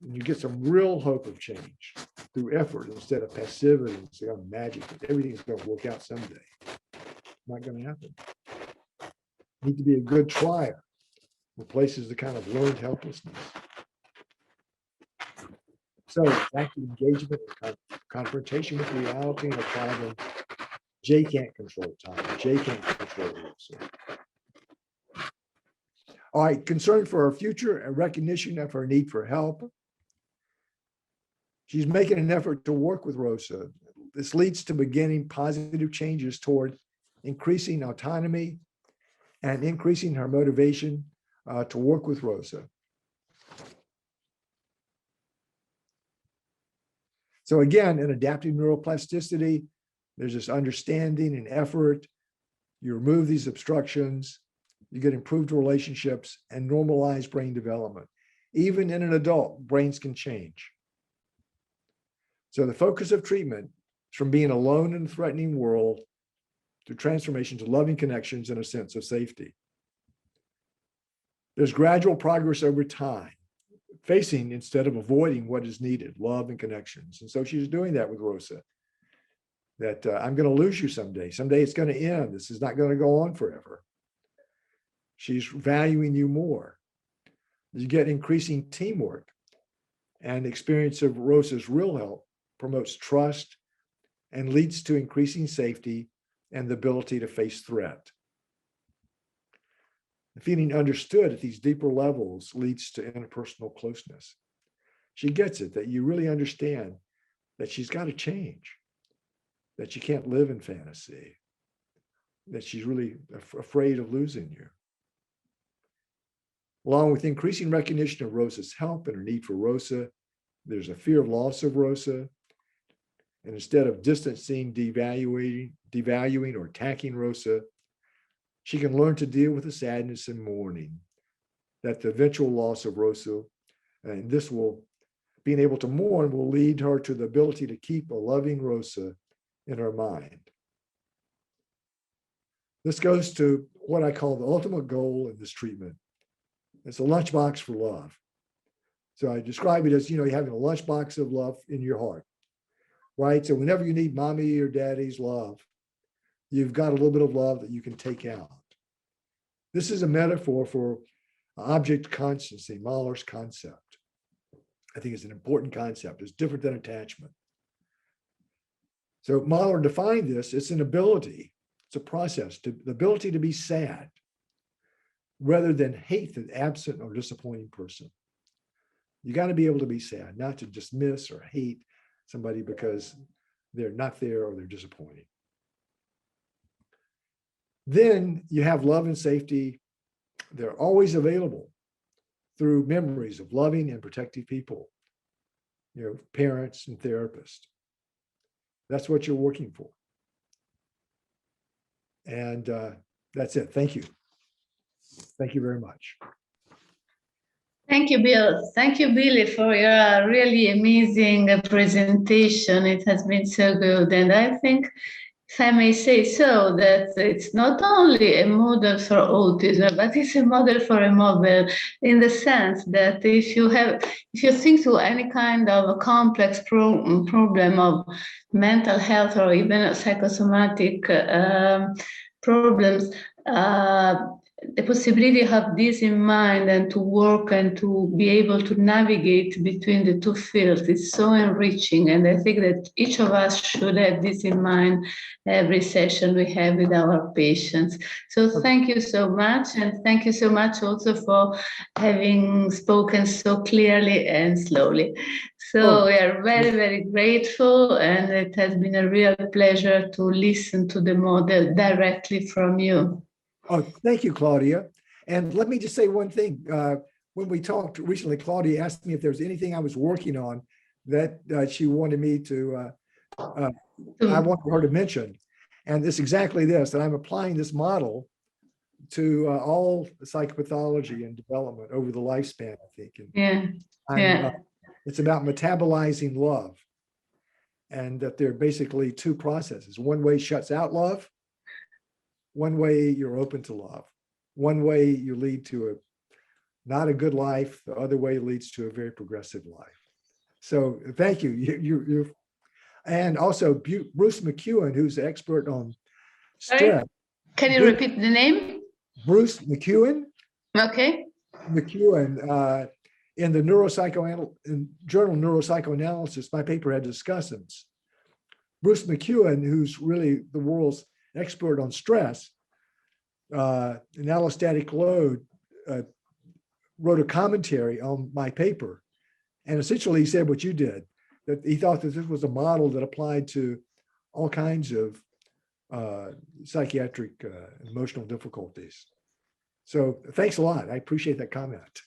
And you get some real hope of change through effort instead of passivity and some magic that everything's going to work out someday. Not going to happen. need to be a good trier, replaces the kind of learned helplessness. So active engagement and confrontation with reality and a problem. J can't control time. J can't control it. All right, concern for her future and recognition of her need for help. She's making an effort to work with Rosa. This leads to beginning positive changes toward increasing autonomy and increasing her motivation to work with Rosa. So again, in adaptive neuroplasticity, there's this understanding and effort. You remove these obstructions, you get improved relationships and normalized brain development. Even in an adult, brains can change. So the focus of treatment is from being alone in a threatening world to transformation to loving connections and a sense of safety. There's gradual progress over time, facing instead of avoiding what is needed, love and connections. And so she's doing that with Rosa, that I'm going to lose you someday. Someday it's going to end. This is not going to go on forever. She's valuing you more. You get increasing teamwork, and experience of Rosa's real help promotes trust and leads to increasing safety and the ability to face threat. Feeling understood at these deeper levels leads to interpersonal closeness. She gets it, that you really understand that she's got to change, that she can't live in fantasy, that she's really afraid of losing you. Along with increasing recognition of Rosa's help and her need for Rosa, there's a fear of loss of Rosa. And instead of distancing, devaluing, or attacking Rosa, she can learn to deal with the sadness and mourning that the eventual loss of Rosa, and this will, being able to mourn will lead her to the ability to keep a loving Rosa in her mind. This goes to what I call the ultimate goal in this treatment. It's a lunchbox for love. So I describe it as, you having a lunchbox of love in your heart, right? So whenever you need mommy or daddy's love, you've got a little bit of love that you can take out. This is a metaphor for object constancy, Mahler's concept. I think it's an important concept. It's different than attachment. So Mahler defined this. It's an ability. It's a process, the ability to be sad rather than hate the absent or disappointing person. You got to be able to be sad, not to dismiss or hate somebody because they're not there or they're disappointing. Then you have love and safety. They're always available through memories of loving and protective people, parents and therapists. That's what you're working for. And that's it. Thank you. Thank you very much. Thank you, Bill. Thank you, Billy, for your really amazing presentation. It has been so good. And I think, if I may say so, that it's not only a model for autism, but it's a model for a model in the sense that if you think to any kind of a complex problem of mental health or even psychosomatic problems, the possibility to have this in mind and to work and to be able to navigate between the two fields is so enriching. And I think that each of us should have this in mind every session we have with our patients. So thank you so much. And thank you so much also for having spoken so clearly and slowly. So we are very, very grateful. And it has been a real pleasure to listen to the model directly from you. Oh, thank you, Claudia. And let me just say one thing. When we talked recently, Claudia asked me if there was anything I was working on that she wanted me to, I wanted her to mention. And it's exactly this, that I'm applying this model to all psychopathology and development over the lifespan, I think. And it's about metabolizing love. And that there are basically two processes. One way shuts out love. One way you're open to love. One way you lead to not a good life. The other way leads to a very progressive life. So thank you. And also Bruce McEwen, who's the expert on stress. Can you repeat the name? Bruce McEwen. Okay. McEwen, in the journal Neuropsychoanalysis, my paper had discussants. Bruce McEwen, who's really the world's expert on stress, an allostatic load, wrote a commentary on my paper. And essentially he said what you did, that he thought that this was a model that applied to all kinds of psychiatric emotional difficulties. So thanks a lot. I appreciate that comment.